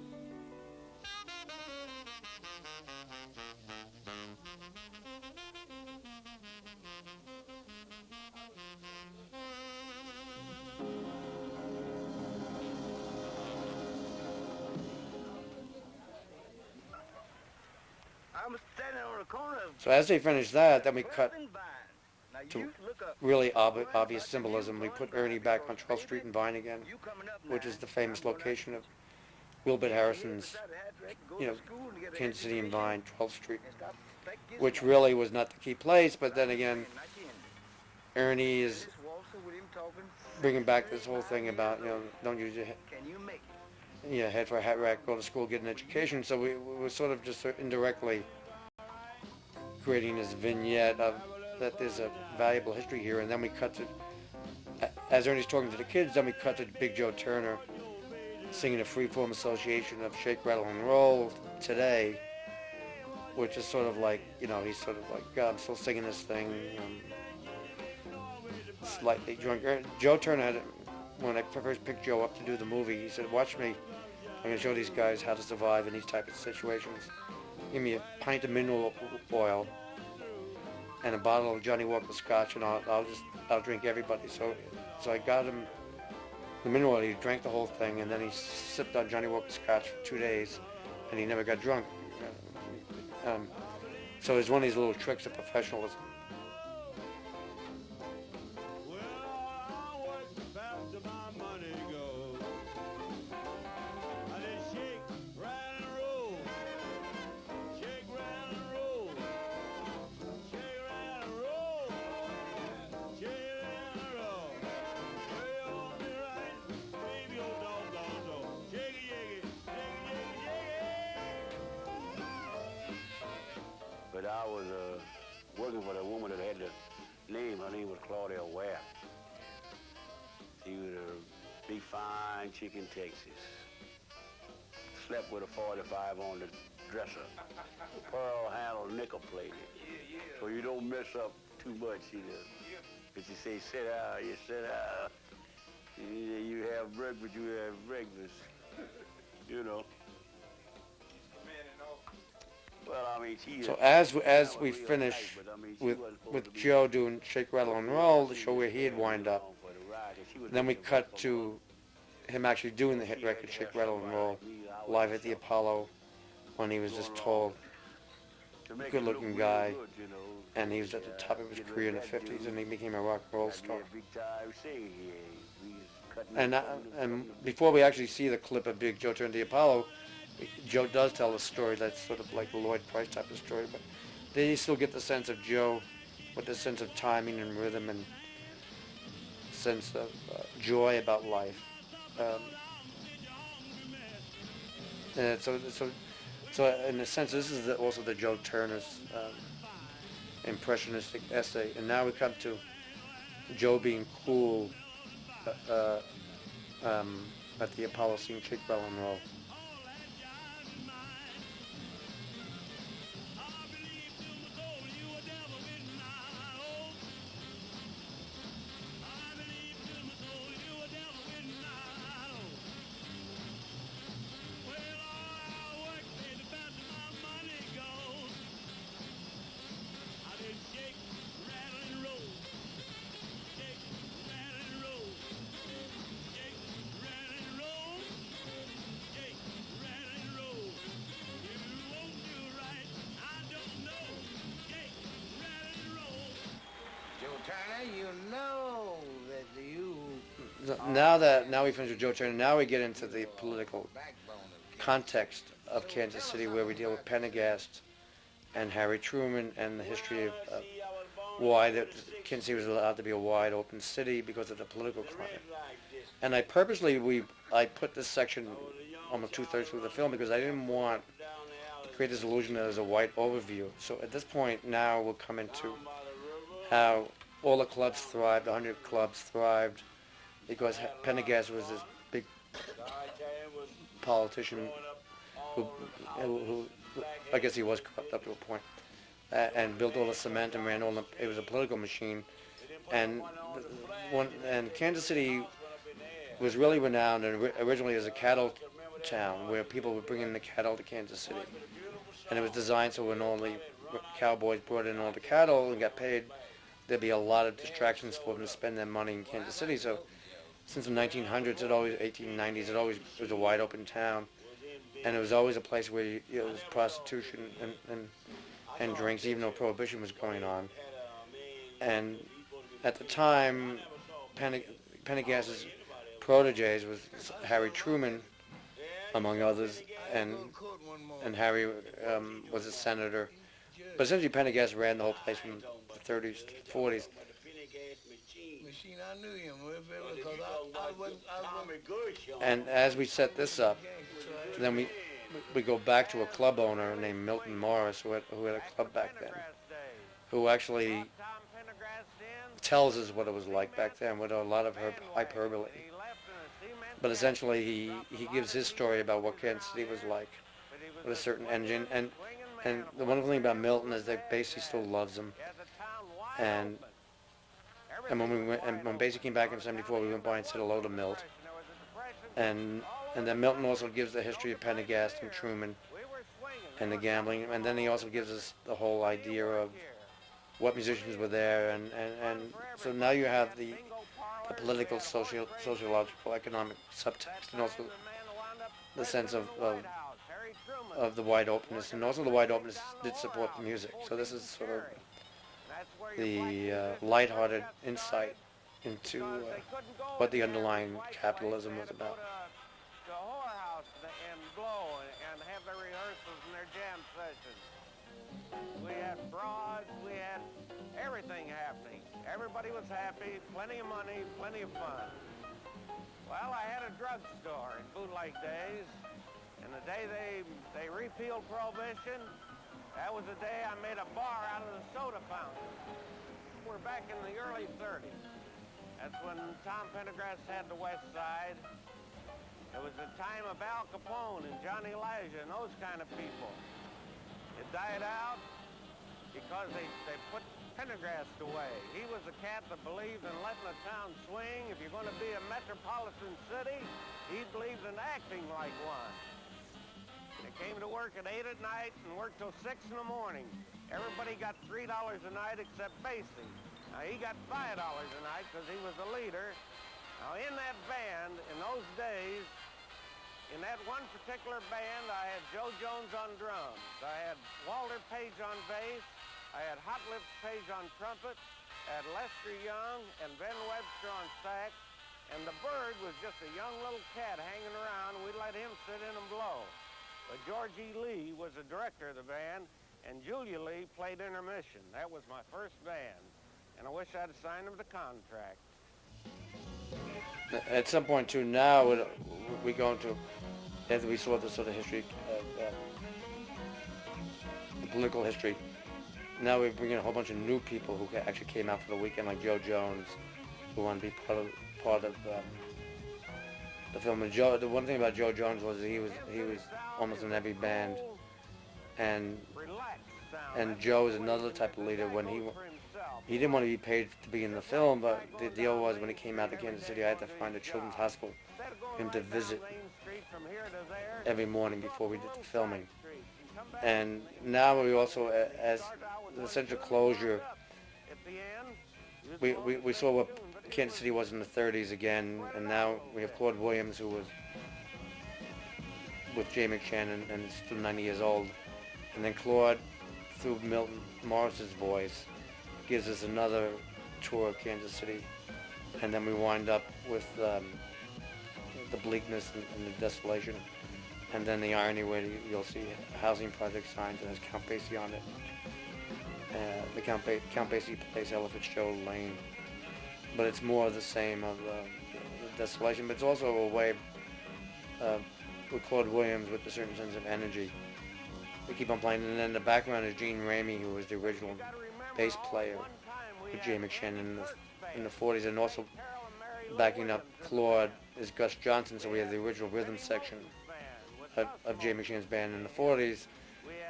So as they finish that, then we cut to really obvious symbolism. We put Ernie back on 12th Street and Vine again, which is the famous location of Wilbert Harrison's, Kansas City and Vine, 12th Street, which really was not the key place. But then again, Ernie is bringing back this whole thing about, don't use your head for a hat rack, go to school, get an education. So we were sort of just indirectly creating this vignette of that there's a valuable history here. And then we cut to, as Ernie's talking to the kids, then we cut to Big Joe Turner singing a Freeform Association of Shake, Rattle, and Roll today, which is sort of like, he's sort of like, God, I'm still singing this thing, slightly drunk. Joe Turner had, when I first picked Joe up to do the movie, he said, watch me, I'm going to show these guys how to survive in these type of situations. Give me a pint of mineral oil and a bottle of Johnny Walker Scotch, and I'll drink everybody. So I got him the mineral oil. He drank the whole thing, and then he sipped on Johnny Walker Scotch for 2 days, and he never got drunk. So it's one of these little tricks of professionalism. But I was working for the woman that had the name. Her name was Claudia Ware. She was a big, fine chick in Texas. Slept with a 45 on the dresser. Pearl handle nickel plated. So you don't mess up too much, But she say, sit down, you sit down. You have breakfast, you have breakfast. Well, I mean, so as we finish with Joe doing Shake, Rattle, and Roll, the show where he had wind up, then we cut to him actually doing the hit record Shake, Rattle, and Roll live at the Apollo when he was this tall, good-looking guy, and he was at the top of his career in the 50s, and he became a rock and roll star. And before we actually see the clip of Big Joe turn to the Apollo, Joe does tell a story that's sort of like a Lloyd Price type of story, but then you still get the sense of Joe with the sense of timing and rhythm and sense of joy about life. And so in a sense, this is also the Joe Turner's impressionistic essay. And now we come to Joe being cool at the Apollo singing Shake, Rattle, and Roll. now we finish with Joe Turner. Now we get into the political context of Kansas City, where we deal with Pendergast and Harry Truman and the history of why Kansas City was allowed to be a wide open city because of the political climate. And I purposely I put this section almost 2/3 through the film because I didn't want to create this illusion that there's a white overview. So at this point now we'll come into how all the clubs thrived, 100 clubs thrived, because Pendergast was this big politician who I guess he was corrupt up to a point, and built all the cement and ran it was a political machine. And Kansas City was really renowned originally as a cattle town where people would bring in the cattle to Kansas City. And it was designed so when all the cowboys brought in all the cattle and got paid, there'd be a lot of distractions for them to spend their money in Kansas City. So since the 1890s, it was a wide open town. And it was always a place where there was prostitution and drinks, even though Prohibition was going on. And at the time, Pendergast's proteges was Harry Truman, among others, and Harry was a senator. But essentially, Pendergast ran the whole place from the 30s to the 40s. And as we set this up, then we go back to a club owner named Milton Morris, who had a club back then, who actually tells us what it was like back then with a lot of hyperbole. But essentially, he gives his story about what Kansas City was like with a certain engine. And the wonderful thing about Milton is that Basie still loves him. And when Basie came back in '74, we went by and said hello to Milt. And then Milton also gives the history of Pendergast and Truman and the gambling. And then he also gives us the whole idea of what musicians were there. And so now you have the political, sociological, economic subtext, and also the sense of the wide openness. And also the wide openness did support the music. So this is sort of the lighthearted insight into what the underlying capitalism was about. The whorehouse and blow and have their rehearsals and their jam sessions. We had broads, we had everything happening. Everybody was happy, plenty of money, plenty of fun. Well, I had a drugstore in bootleg days, and the day they repealed Prohibition, that was the day I made a bar out of the soda fountain. We're back in the early 30s. That's when Tom Pendergast had the West Side. It was the time of Al Capone and Johnny Elijah and those kind of people. It died out because they put Pendergast away. He was a cat that believed in letting the town swing. If you're going to be a metropolitan city, he believed in acting like one. They came to work at 8 at night and worked till 6 in the morning. Everybody got $3 a night except Basie. Now, he got $5 a night because he was the leader. Now, in that band, in those days, in that one particular band, I had Joe Jones on drums. I had Walter Page on bass. I had Hot Lips Page on trumpet. I had Lester Young and Ben Webster on sax. And the Bird was just a young little cat hanging around, and we'd let him sit in and blow. But George E. Lee was the director of the band, and Julia Lee played intermission. That was my first band, and I wish I'd signed them the contract. At some point, too, now we go into, after we saw the sort of history, the political history, now we bring in a whole bunch of new people who actually came out for the weekend, like Joe Jones, who wanted to be part of the film. And the one thing about Joe Jones was he was almost in every band, and Joe is another type of leader. When he didn't want to be paid to be in the film, but the deal was when he came out to Kansas City, I had to find a children's hospital for him to visit every morning before we did the filming. And now we also, as the central closure, we saw what Kansas City was in the 30s again, and now we have Claude Williams, who was with Jay McShann and is still 90 years old. And then Claude, through Milton Morris's voice, gives us another tour of Kansas City and then we wind up with the bleakness and the desolation, and then the irony where you'll see a housing project signs that has Count Basie on it. The Count Basie plays Ella Fitzgerald Lane, but it's more of the same of the desolation, but it's also a way with Claude Williams with a certain sense of energy. We keep on playing, and then the background is Gene Ramey, who was the original bass player with Jay McShann in the 40s, and also backing up Claude is Gus Johnson, so we have the original rhythm section of Jay McShann's band in the 40s,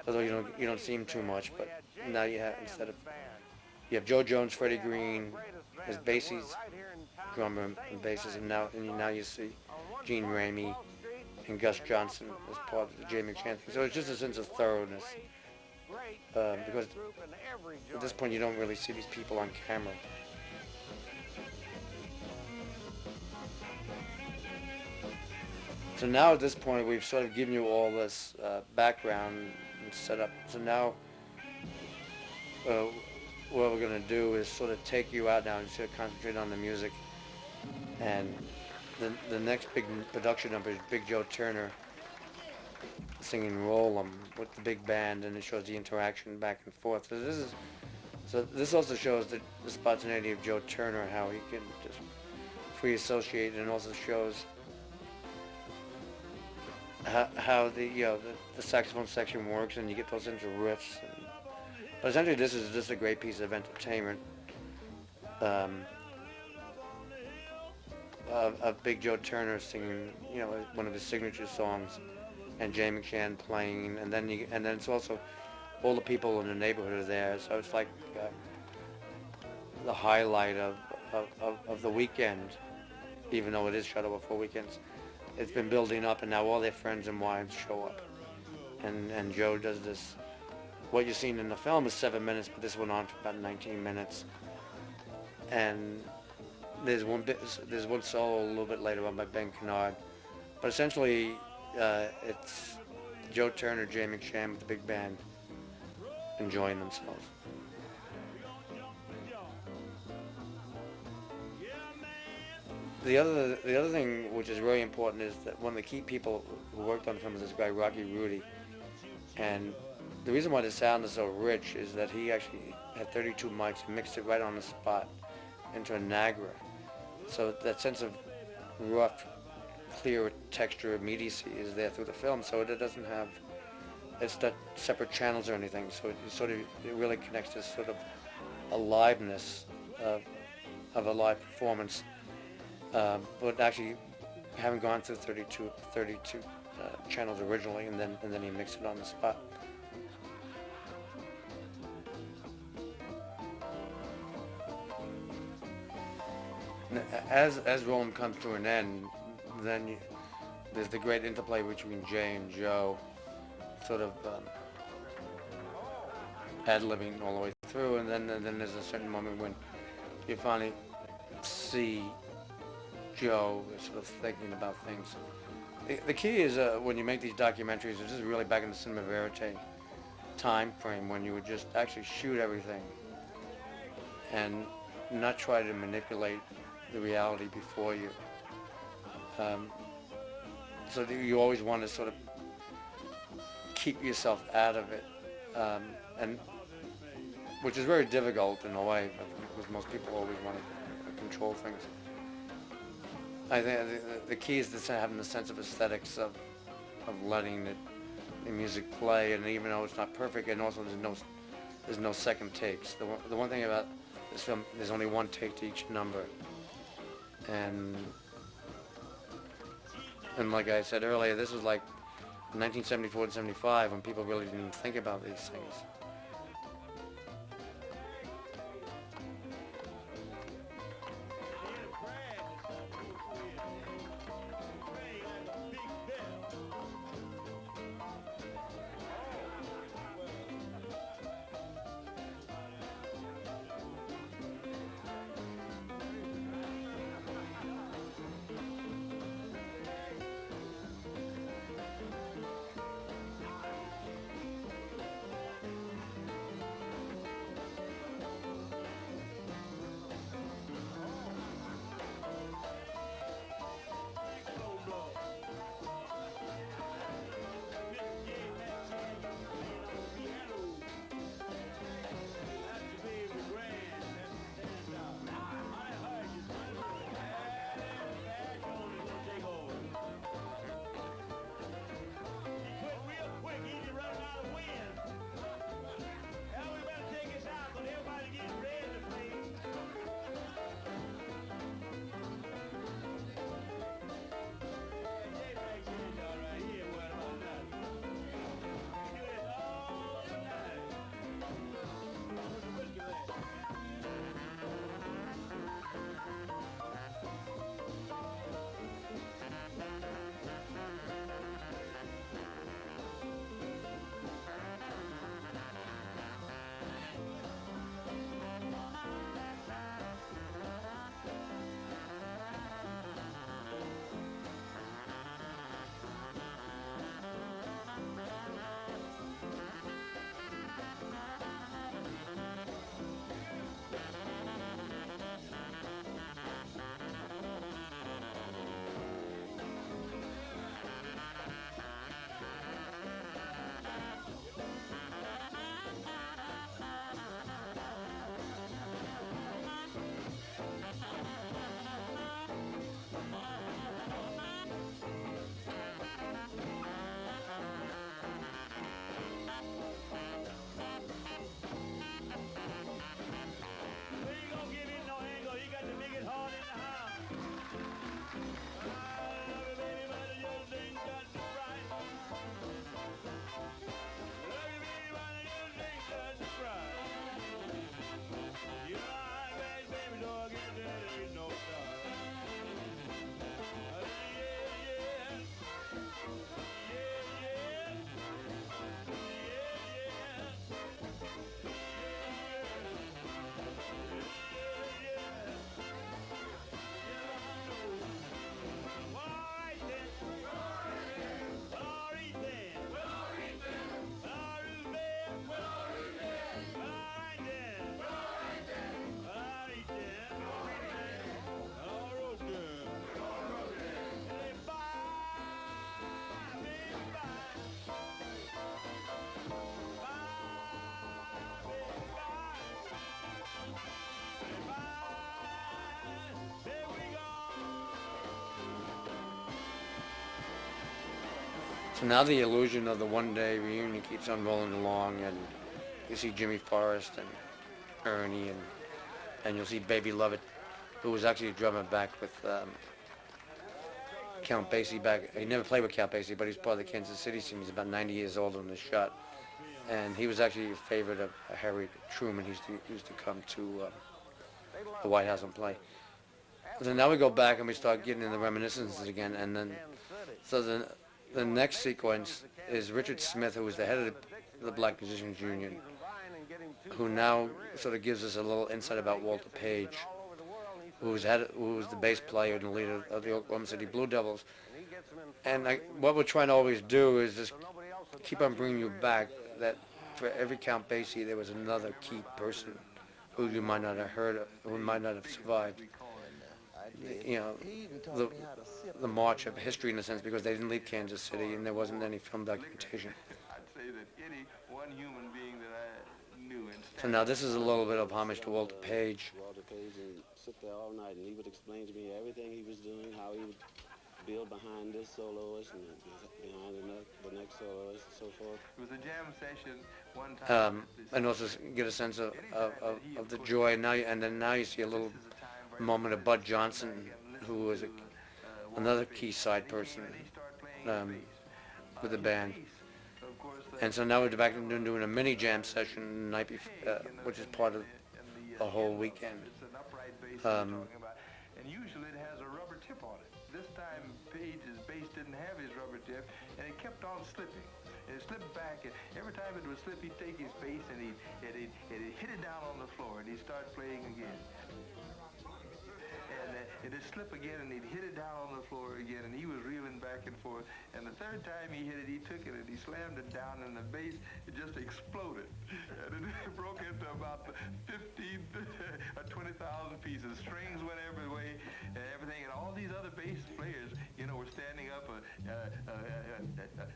although you don't see him too much, but now you have, you have Joe Jones, Freddie Green as Basie's drummer and bassist, and now you see Gene Ramey and Gus Johnson as part of the Jay McShann thing. So it's just a sense of thoroughness, because at this point you don't really see these people on camera. So now at this point we've sort of given you all this background and set up. So now what we're going to do is sort of take you out now and sort of concentrate on the music. And the next big production number is Big Joe Turner singing Roll 'Em with the big band, and it shows the interaction back and forth. So this also shows the spontaneity of Joe Turner, how he can just free associate, and also shows how the saxophone section works, and you get those into riffs. But essentially, this is just a great piece of entertainment of Big Joe Turner singing, one of his signature songs, and Jay McShann playing, and then it's also all the people in the neighborhood are there. So it's like the highlight of the weekend, even though it is shut over 4 weekends. It's been building up, and now all their friends and wives show up, and Joe does this. What you've seen in the film is 7 minutes, but this went on for about 19 minutes. And there's one solo a little bit later on by Ben Kennard, but essentially it's Joe Turner, Jay McShann with the big band enjoying themselves. The other thing which is really important is that one of the key people who worked on the film is this guy Rocky Rudy, and the reason why the sound is so rich is that he actually had 32 mics and mixed it right on the spot into a Niagara. So that sense of rough, clear texture, immediacy is there through the film. So it doesn't have, it's not separate channels or anything. So it really connects to sort of aliveness of a live performance. But actually, having gone through 32 channels originally, and then he mixed it on the spot. As Roll 'Em comes to an end, then there's the great interplay between Jay and Joe, sort of ad-libbing all the way through, and then there's a certain moment when you finally see Joe is sort of thinking about things. The key is when you make these documentaries, this is really back in the cinema verite time frame when you would just actually shoot everything and not try to manipulate the reality before you. So that you always want to sort of keep yourself out of it, and which is very difficult in a way, because most people always want to control things. I think the key is to having the sense of aesthetics of letting the music play, and even though it's not perfect, and also there's no second takes. The one thing about this film, there's only one take to each number, and like I said earlier, this was like 1974 and 75 when people really didn't think about these things. So now the illusion of the one-day reunion keeps on rolling along, and you see Jimmy Forrest and Ernie, and you'll see Baby Lovett, who was actually a drummer back with Count Basie back. He never played with Count Basie, but he's part of the Kansas City team. He's about 90 years old on the shot. And he was actually a favorite of Harry Truman. He used to come to the White House and play. So now we go back and we start getting in the reminiscences again. And then, so the next sequence is Richard Smith, who was the head of the Black Musicians Union, who now sort of gives us a little insight about Walter Page, who was the bass player and the leader of the Oklahoma City Blue Devils. And what we're trying to always do is just keep on bringing you back that for every Count Basie there was another key person who you might not have heard of, who might not have survived. You know, the march of history in a sense, because they didn't leave Kansas City and there wasn't any film documentation. I'd say that any one human being that I knew. So now this is a little bit of homage to Walter Page. Walter Page and sit there all night, and he would explain to me everything he was doing, how he would build behind this soloist and behind the next soloist and so forth. It was a jam session one time. And also get a sense of the joy. And then now you see a little moment of Bud Johnson, who was another key side person with the band. And so now we're back to doing a mini jam session the night before, which is part of the whole weekend. And usually it has a rubber tip on it. This time Page's bass didn't have his rubber tip, and it kept on slipping. It slipped back, and every time it would slip, he'd take his bass and he'd hit it down on the floor, and he'd start playing again. And it'd slip again, and he'd hit it down on the floor again, and he was reeling back and forth. And the third time he hit it, he took it and he slammed it down, and the bass, it just exploded. And it broke into about 15 or 20,000 pieces. Strings went every way and everything, and all these other bass players, you know, were standing up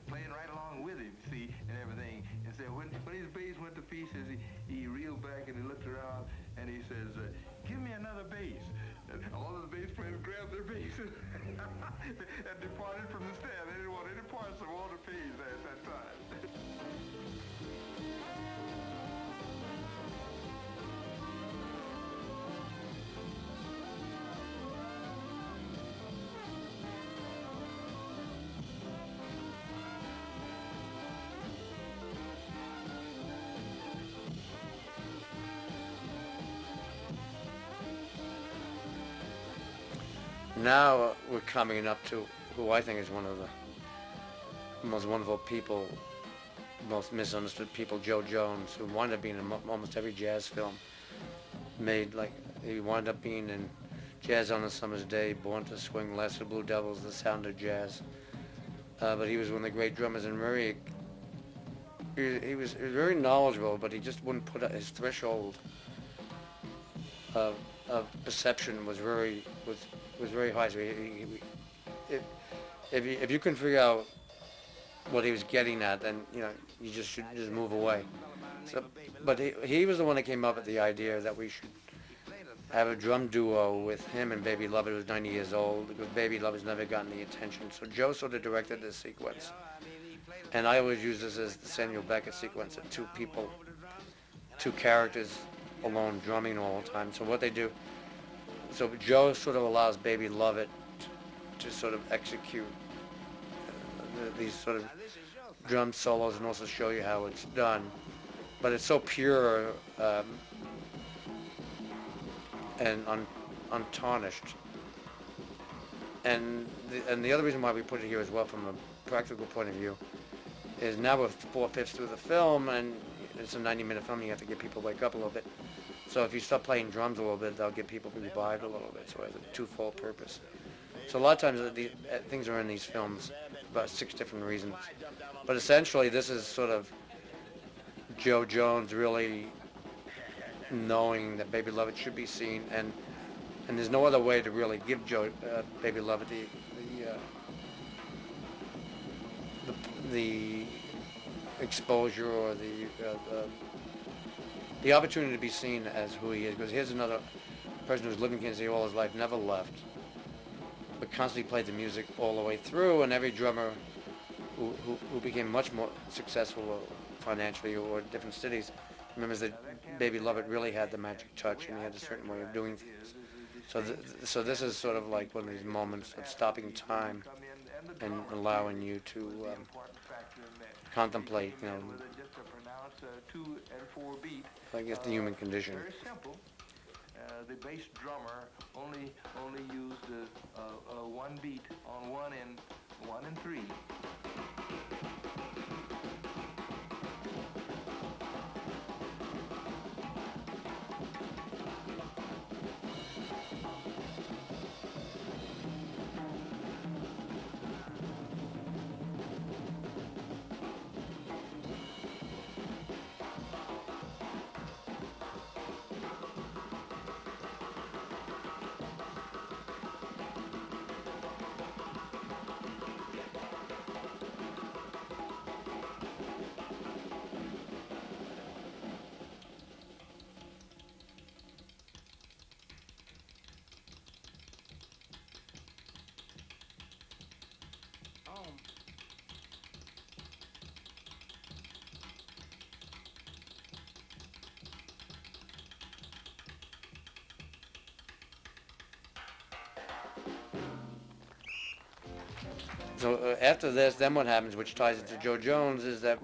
playing right along with him, see, and everything. And so when his bass went to pieces, he reeled back and he looked around and he says, "Give me another bass." And all of the bass players grabbed their bass and departed from the stand. They didn't want any parts of Walter Page at that time. Now we're coming up to who I think is one of the most wonderful people, most misunderstood people, Joe Jones, who wound up being in almost every jazz film made. Like, he wound up being in Jazz on a Summer's Day, Born to Swing, Last of the Blue Devils, The Sound of Jazz. But he was one of the great drummers, and he was very knowledgeable, but he just wouldn't put up his threshold of perception was very high. So if you can figure out what he was getting at, then you just should just move away. So, but he was the one that came up with the idea that we should have a drum duo with him and Baby Lovett, who was 90 years old, because Baby Lovett's never gotten the attention. So Joe sort of directed this sequence, and I always use this as the Samuel Beckett sequence of two characters alone drumming all the time. So what they do, so Joe sort of allows Baby Lovett to sort of execute these sort of drum solos and also show you how it's done. But it's so pure and untarnished. And the other reason why we put it here as well, from a practical point of view, is now we're 4/5 through the film, and it's a 90-minute film. You have to get people to wake up a little bit. So if you start playing drums a little bit, that'll get people revived a little bit. So it has a twofold purpose. So a lot of times things are in these films for about 6 different reasons. But essentially, this is sort of Joe Jones really knowing that Baby Lovett should be seen, and there's no other way to really give Baby Lovett the exposure or the opportunity to be seen as who he is. Because here's another person who's lived in Kansas City all his life, never left, but constantly played the music all the way through, and every drummer who became much more successful financially or different cities, remembers that Baby Lovett really had the magic touch, and he had a certain way of doing things. So this is sort of like one of these moments of stopping time and allowing you to contemplate, I guess, the human condition. Very simple. The bass drummer only used one beat on 1 and 3. So after this, then what happens, which ties into Joe Jones, is that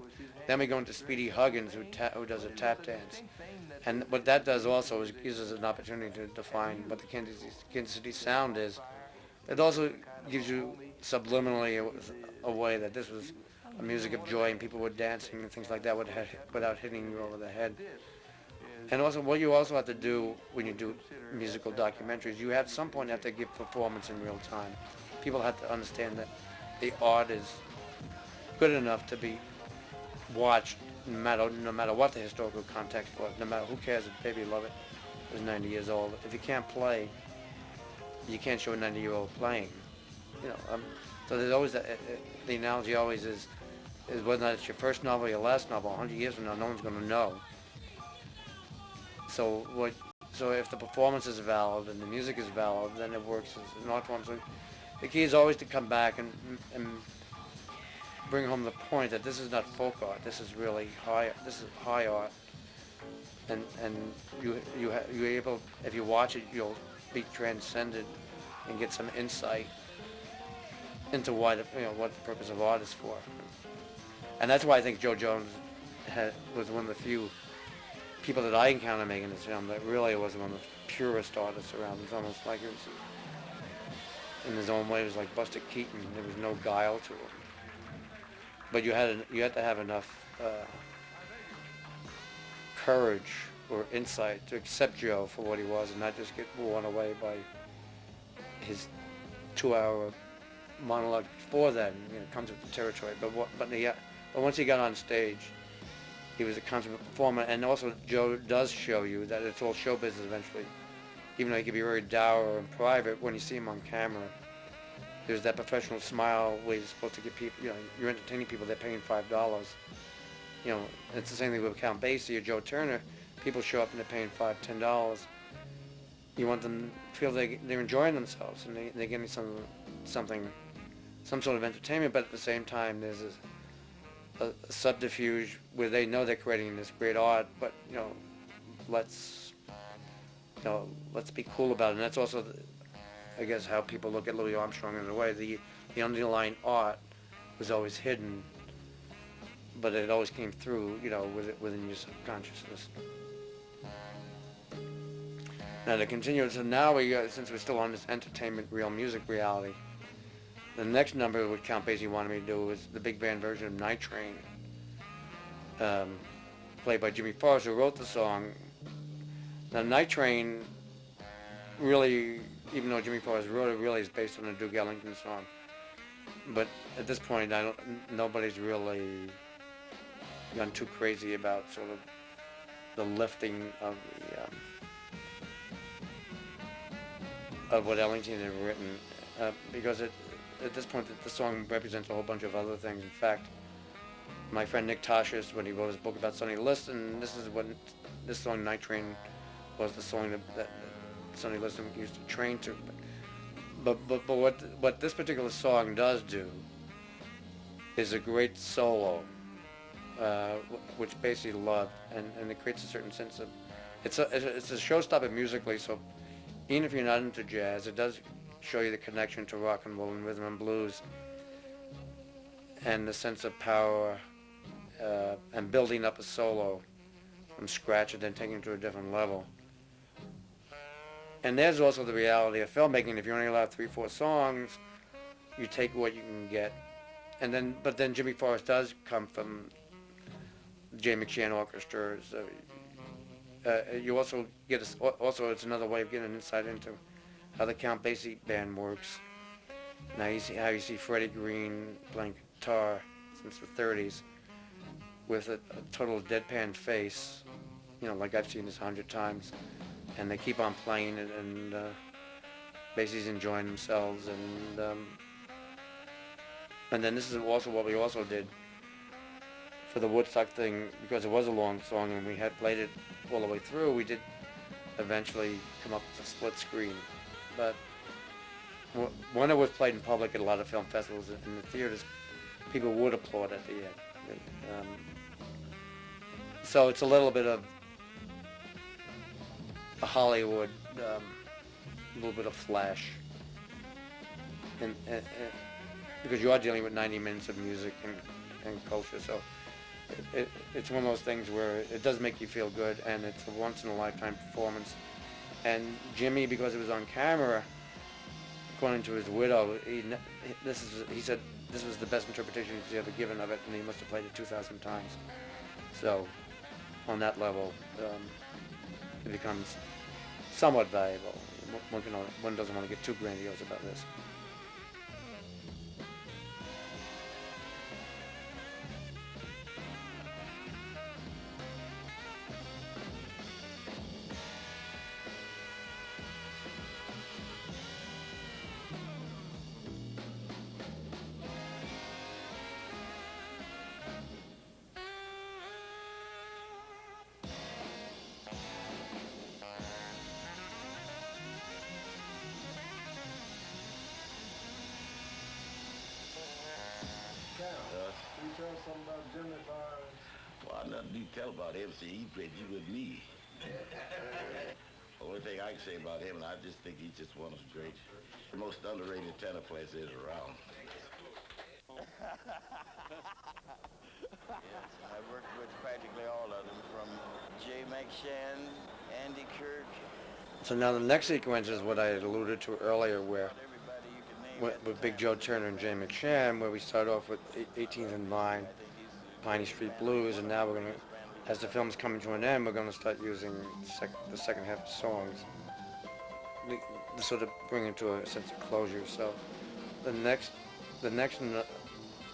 then we go into Speedy Huggins, who does a tap dance. And what that does also is gives us an opportunity to define what the Kansas City sound is. It also gives you subliminally a way that this was a music of joy and people were dancing and things like that without hitting you over the head. And also, what you also have to do when you do musical documentaries, you at some point have to give performance in real time. People have to understand that the art is good enough to be watched no matter what the historical context was, no matter who cares if Baby Lovett is 90 years old. If you can't play, you can't show a 90-year-old playing. So there's always the analogy always is whether or not it's your first novel or your last novel. 100 years from now, no one's going to know. So if the performance is valid and the music is valid, then it works as an art form. So the key is always to come back and bring home the point that this is not folk art. This is really high. This is high art, and you're able, if you watch it, you'll be transcended and get some insight into what the purpose of art is for. And that's why I think Joe Jones was one of the few people that I encountered making this film that really was one of the purest artists around. It's almost like it was, in his own way, it was like Buster Keaton. There was no guile to it. But you had to have enough courage or insight to accept Joe for what he was and not just get blown away by his 2-hour monologue before that. Comes with the territory. But once he got on stage, he was a consummate performer. And also, Joe does show you that it's all show business eventually. Even though he can be very dour and private, when you see him on camera, there's that professional smile where you're supposed to get people, you're entertaining people, they're paying $5. It's the same thing with Count Basie or Joe Turner. People show up and they're paying $5, $10. You want them to feel they're enjoying themselves and they're getting some sort of entertainment, but at the same time there's a subterfuge where they know they're creating this great art, but let's be cool about it. And that's also, I guess, how people look at Louis Armstrong in a way. The underlying art was always hidden, but it always came through, within your subconsciousness. Now to continue, so now since we're still on this entertainment, real music reality, the next number what Count Basie wanted me to do was the big band version of Night Train, played by Jimmy Forrest, who wrote the song. Now Night Train really, even though Jimmy Forrest wrote it, really is based on a Duke Ellington song. But at this point, nobody's really gone too crazy about sort of the lifting of what Ellington had written, because at this point the song represents a whole bunch of other things. In fact, my friend Nick Toshis, when he wrote his book about Sonny Liston, this song Night Train was the song that Sonny Liston used to train to. But what this particular song does do is a great solo, which Basie loved, and it creates a certain sense of, it's a showstopper musically, so even if you're not into jazz, it does show you the connection to rock and roll and rhythm and blues, and the sense of power, and building up a solo from scratch and then taking it to a different level. And there's also the reality of filmmaking. If you only allow 3-4 songs, you take what you can get. But then Jimmy Forrest does come from J. McShann Orchestra. You also get it's another way of getting an insight into how the Count Basie band works. Now you see how you see Freddie Green playing guitar since the 30s with a total deadpan face, like I've seen this 100 times, and they keep on playing it, and Basie's enjoying themselves, and then this is also what we also did for the Woodstock thing, because it was a long song and we had played it all the way through. We did eventually come up with a split screen, but when it was played in public at a lot of film festivals in the theaters, people would applaud at the end. So it's a little bit of a Hollywood, a little bit of flash, and because you are dealing with 90 minutes of music and culture, so it's one of those things where it does make you feel good, and it's a once-in-a-lifetime performance. And Jimmy, because it was on camera, according to his widow, he said this was the best interpretation he's ever given of it, and he must have played it 2,000 times. So on that level, it becomes somewhat valuable. One doesn't want to get too grandiose about this. Well, nothing to tell about him. See, he played you with me. The only thing I can say about him, and I just think he's just one of the great, the most underrated tenor players there is around. Yes, I worked with practically all of them, from J. McShann, Andy Kirk. So now the next sequence is what I had alluded to earlier, where with Big Joe Turner and J. McShann, where we start off with 18th and Vine, Piney Street Blues, and now we're going to, as the film's coming to an end, we're going to start using the second half of songs to sort of bring it to a sense of closure. So the next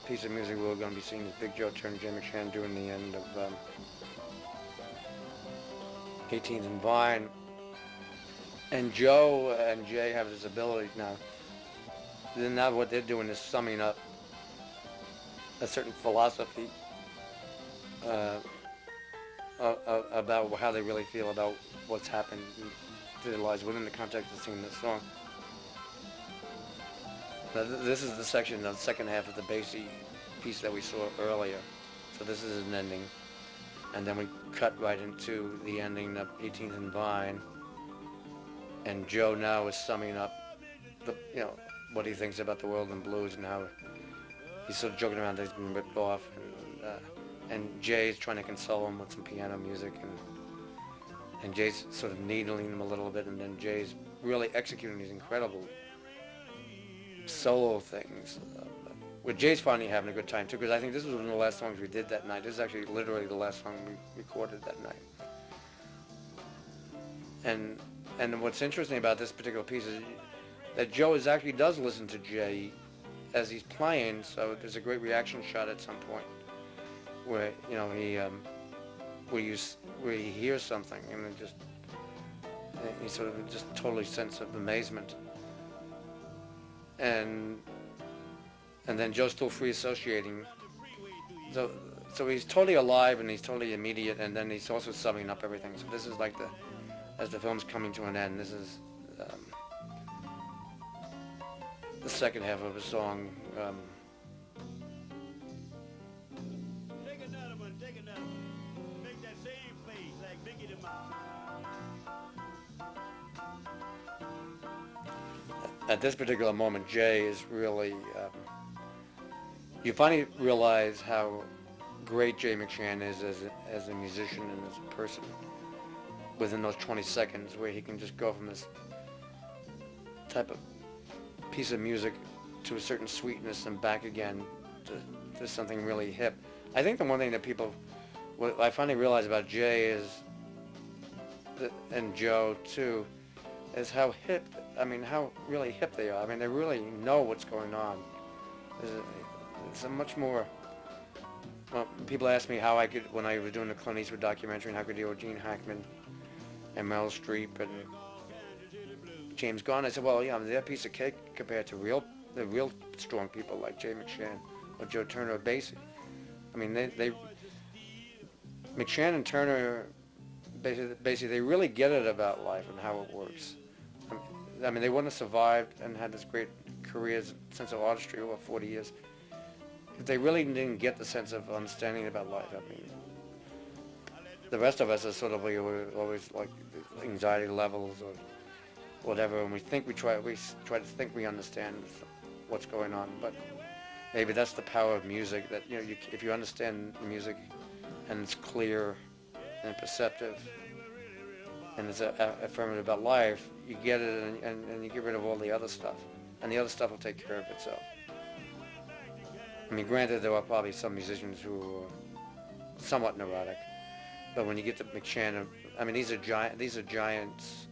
piece of music we're going to be seeing is Big Joe Turner and J. McShann doing the end of 18th and Vine. And Joe and Jay have this ability now. Then now what they're doing is summing up a certain philosophy about how they really feel about what's happened to their lives within the context of singing this song. Now, this is the section of the second half of the Basie piece that we saw earlier. So this is an ending. And then we cut right into the ending of 18th and Vine. And Joe now is summing up what he thinks about the world and blues, and how he's sort of joking around that he's been ripped off, and Jay's trying to console him with some piano music, and Jay's sort of needling him a little bit, and then Jay's really executing these incredible solo things, with Jay's finally having a good time too, because I think this was one of the last songs we did that night. This is actually literally the last song we recorded that night. And what's interesting about this particular piece is that Joe actually does listen to Jay as he's playing, so there's a great reaction shot at some point where where he hears something, and he sort of just totally sense of amazement, and then Joe's still free associating, so he's totally alive and he's totally immediate, and then he's also summing up everything. So this is like as the film's coming to an end, this is the second half of a song At this particular moment, Jay is really, you finally realize how great Jay McShann is as a musician and as a person within those 20 seconds, where he can just go from this type of piece of music to a certain sweetness and back again to something really hip. I think the one thing that what I finally realized about Jay is, and Joe too, is how hip, how really hip they are. They really know what's going on. It's a much more, well, people ask me how I could, when I was doing the Clint Eastwood documentary, and how I could deal with Gene Hackman and Meryl Streep and James Gunn. I said, well, yeah, they're a piece of cake compared to the real strong people like Jay McShann or Joe Turner or Basie. McShann and Turner, basically, they really get it about life and how it works. They wouldn't have survived and had this great careers, sense of artistry over 40 years if they really didn't get the sense of understanding about life. The rest of us are sort of always like anxiety levels or whatever, and we try to think we understand what's going on, but maybe that's the power of music, that if you understand music and it's clear and perceptive and it's affirmative about life, you get it and you get rid of all the other stuff, and the other stuff will take care of itself. Granted, there are probably some musicians who are somewhat neurotic, but when you get to McShann, these are giants.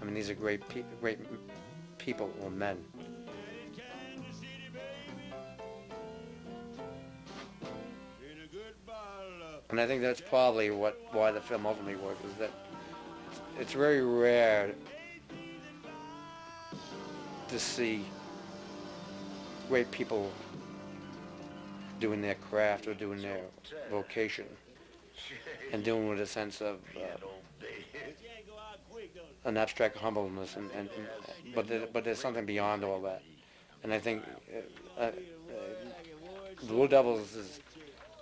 These are great people or men. And I think that's probably why the film ultimately worked, is that it's very rare to see great people doing their craft or doing their vocation and doing it with a sense of an abstract humbleness, but there's something beyond all that. And I think the Blue Devils is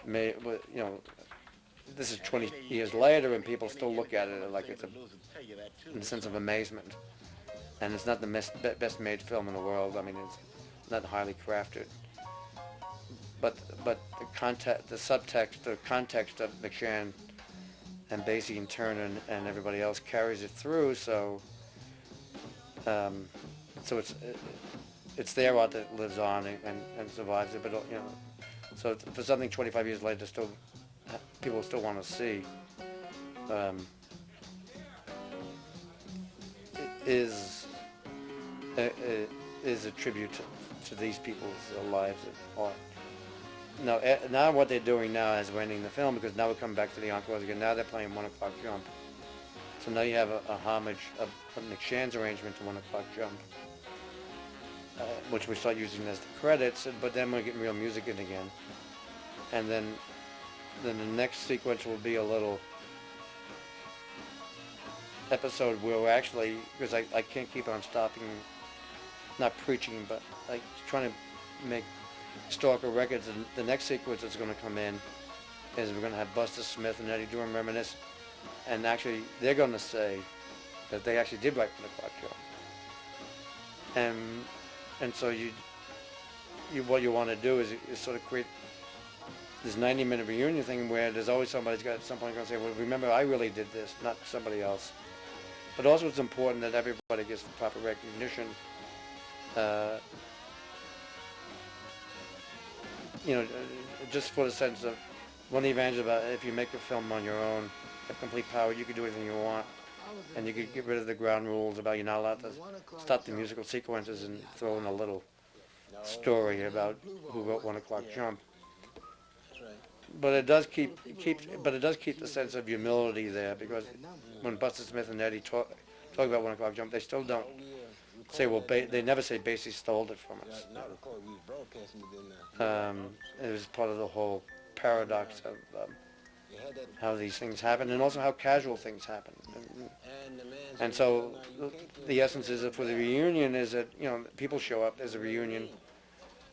made, this is 20 years later, and people still look at it like it's in the sense of amazement. And it's not the best made film in the world. It's not highly crafted. But the subtext, the context of McShann and Basie and Turner and everybody else carries it through. So it's their art that lives on and survives it. But so for something 25 years later, people still want to see. Is a tribute to these people's lives and art. Now what they're doing now is we're ending the film, because now we're coming back to the encores again. Now they're playing 1 O'Clock Jump. So now you have a homage of McShann's arrangement to 1 O'Clock Jump, which we start using as the credits, but then we're getting real music in again. And then the next sequence will be a little episode where we're actually, because I can't keep on stopping, not preaching, but like trying to make historical records. And the next sequence that's going to come in is we're going to have Buster Smith and Eddie Durham reminisce, and actually they're going to say that they actually did write for the Clock Show. And so what you want to do is sort of create this 90-minute reunion thing where there's always somebody's got at some point going to say, well, remember, I really did this, not somebody else. But also it's important that everybody gets the proper recognition. Just for the sense of, one of the advantages about if you make a film on your own, have complete power, you can do anything you want. And you could get rid of the ground rules about you're not allowed to stop the musical sequences and throw in a little story about who wrote 1 O'Clock Jump. But it does keep the sense of humility there, because when Buster Smith and Eddie talk about 1 O'Clock Jump, they still don't say, well, they never say Basie stole it from us. It was part of the whole paradox of how these things happen, and also how casual things happen. And so the essence is that for the reunion is that, people show up, there's a reunion.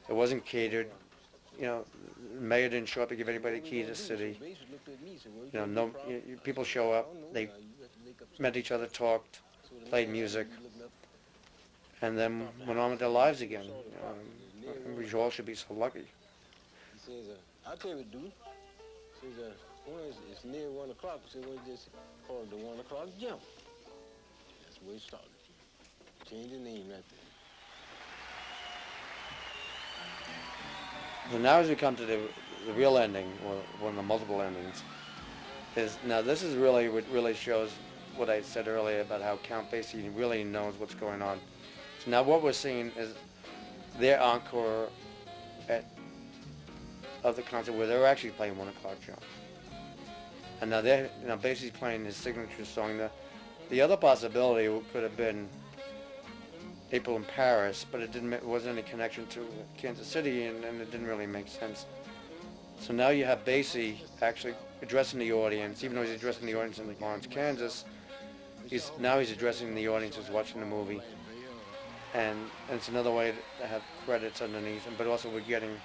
It wasn't catered. The mayor didn't show up to give anybody a key to the city. you know, people show up, they met each other, talked, played music, and then went on with their lives again. We all should be so lucky. He says, I'll tell you what, dude. He says, it's near 1 o'clock. He said, we just call it the 1 o'clock jump. That's where it started. Change the name right there. So now as we come to the real ending, or one of the multiple endings, is now this is really what really shows what I said earlier about how Count Basie really knows what's going on. So now what we're seeing is their encore of the concert where they're actually playing 1 o'clock jump. And now Basie's playing his signature song. The other possibility could have been April in Paris, but it wasn't any connection to Kansas City, and it didn't really make sense. So now you have Basie actually addressing the audience, even though he's addressing the audience in Lawrence, Kansas. He's addressing the audience who's watching the movie, and it's another way to have credits underneath. But also we're getting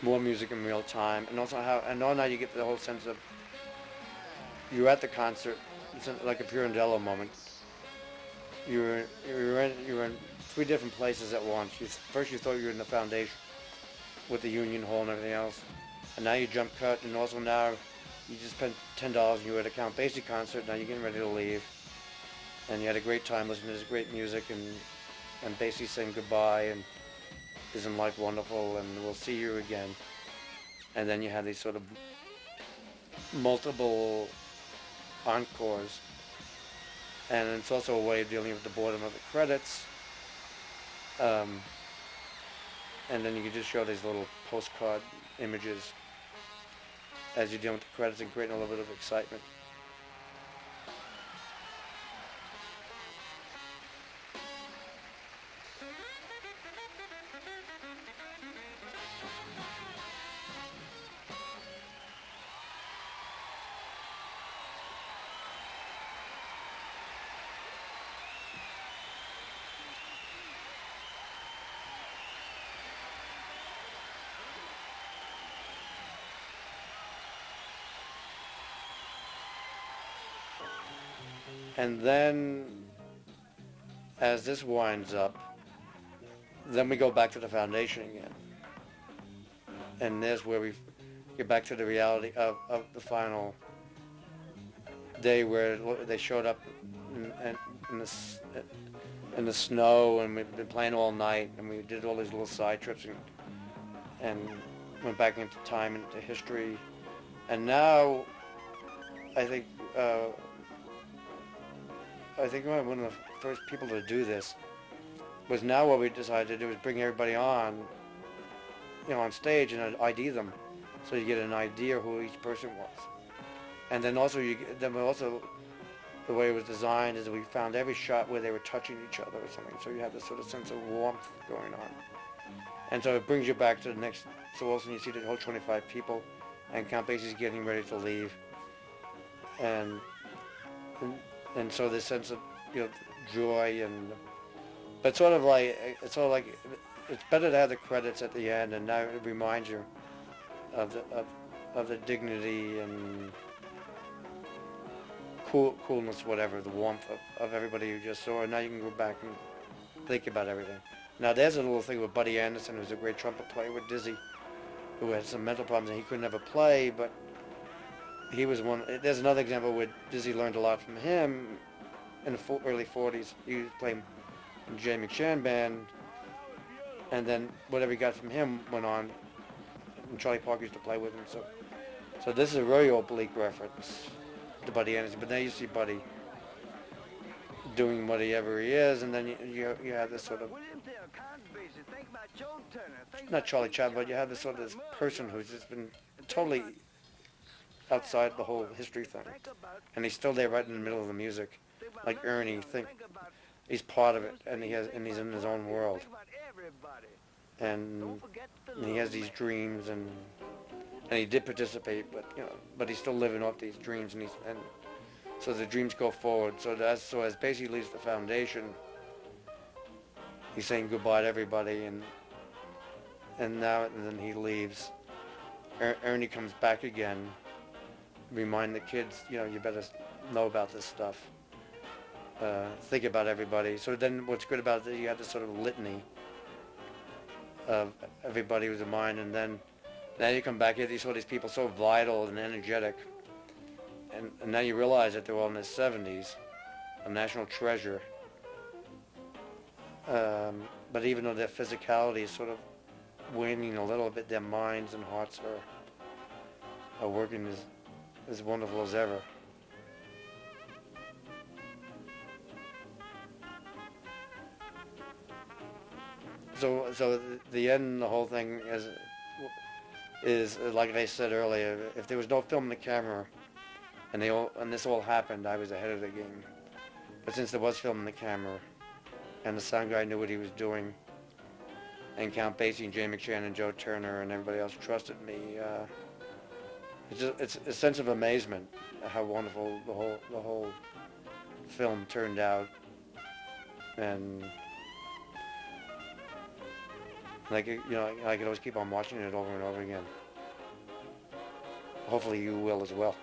more music in real time, and also now you get the whole sense of you're at the concert. It's like a Pirandello moment. You're in 3 different places at once. First you thought you were in the Foundation with the Union Hall and everything else, and now you jump cut, and also now you just spent $10 and you were at a Count Basie concert. Now you're getting ready to leave, and you had a great time listening to this great music, and Basie saying goodbye, and isn't life wonderful, and we'll see you again. And then you have these sort of multiple encores. And it's also a way of dealing with the boredom of the credits. And then you can just show these little postcard images as you're dealing with the credits and creating a little bit of excitement. And then, as this winds up, then we go back to the Foundation again. And there's where we get back to the reality of the final day where they showed up in the snow, and we've been playing all night, and we did all these little side trips and went back into time, into history. And now, I think one of the first people to do this was now what we decided to do is bring everybody on stage and ID them, so you get an idea who each person was. And then also the way it was designed is that we found every shot where they were touching each other or something, so you have this sort of sense of warmth going on. And so it brings you back to the next. So also you see the whole 25 people, and Count Basie's getting ready to leave, and so this sense of joy, but it's better to have the credits at the end, and now it reminds you of the dignity and coolness, whatever, the warmth of everybody you just saw, and now you can go back and think about everything. Now there's a little thing with Buddy Anderson, who's a great trumpet player with Dizzy, who had some mental problems and he could never play, but he was one. There's another example where Dizzy learned a lot from him in the early 40s. He was playing in the J. McShann band, and then whatever he got from him went on, and Charlie Parker used to play with him. So this is a very oblique reference to Buddy Anderson, but now you see Buddy doing whatever he is, and then you have this sort of, not Charlie Chaplin, but you have this sort of this person who's just been totally outside the whole history thing, and he's still there right in the middle of the music, like Ernie. He's part of it, and he's in his own world, and he has these dreams, and he did participate, but he's still living off these dreams, and so the dreams go forward. So as Basie leaves the Foundation, he's saying goodbye to everybody, and then he leaves. Ernie comes back again, remind the kids, you know, you better know about this stuff. Think about everybody. So then what's good about it, you have this sort of litany of everybody who's in mind, and then now you come back here, you saw these people so vital and energetic, and now you realize that they're all in their 70s, a national treasure. But even though their physicality is sort of waning a little bit, their minds and hearts are working as wonderful as ever. So the end, the whole thing is like I said earlier. If there was no film in the camera, and this all happened, I was ahead of the game. But since there was film in the camera, and the sound guy knew what he was doing, and Count Basie and Jay McShann and Joe Turner and everybody else trusted me, it's a sense of amazement at how wonderful the whole film turned out, and like, you know, I could always keep on watching it over and over again. Hopefully you will as well.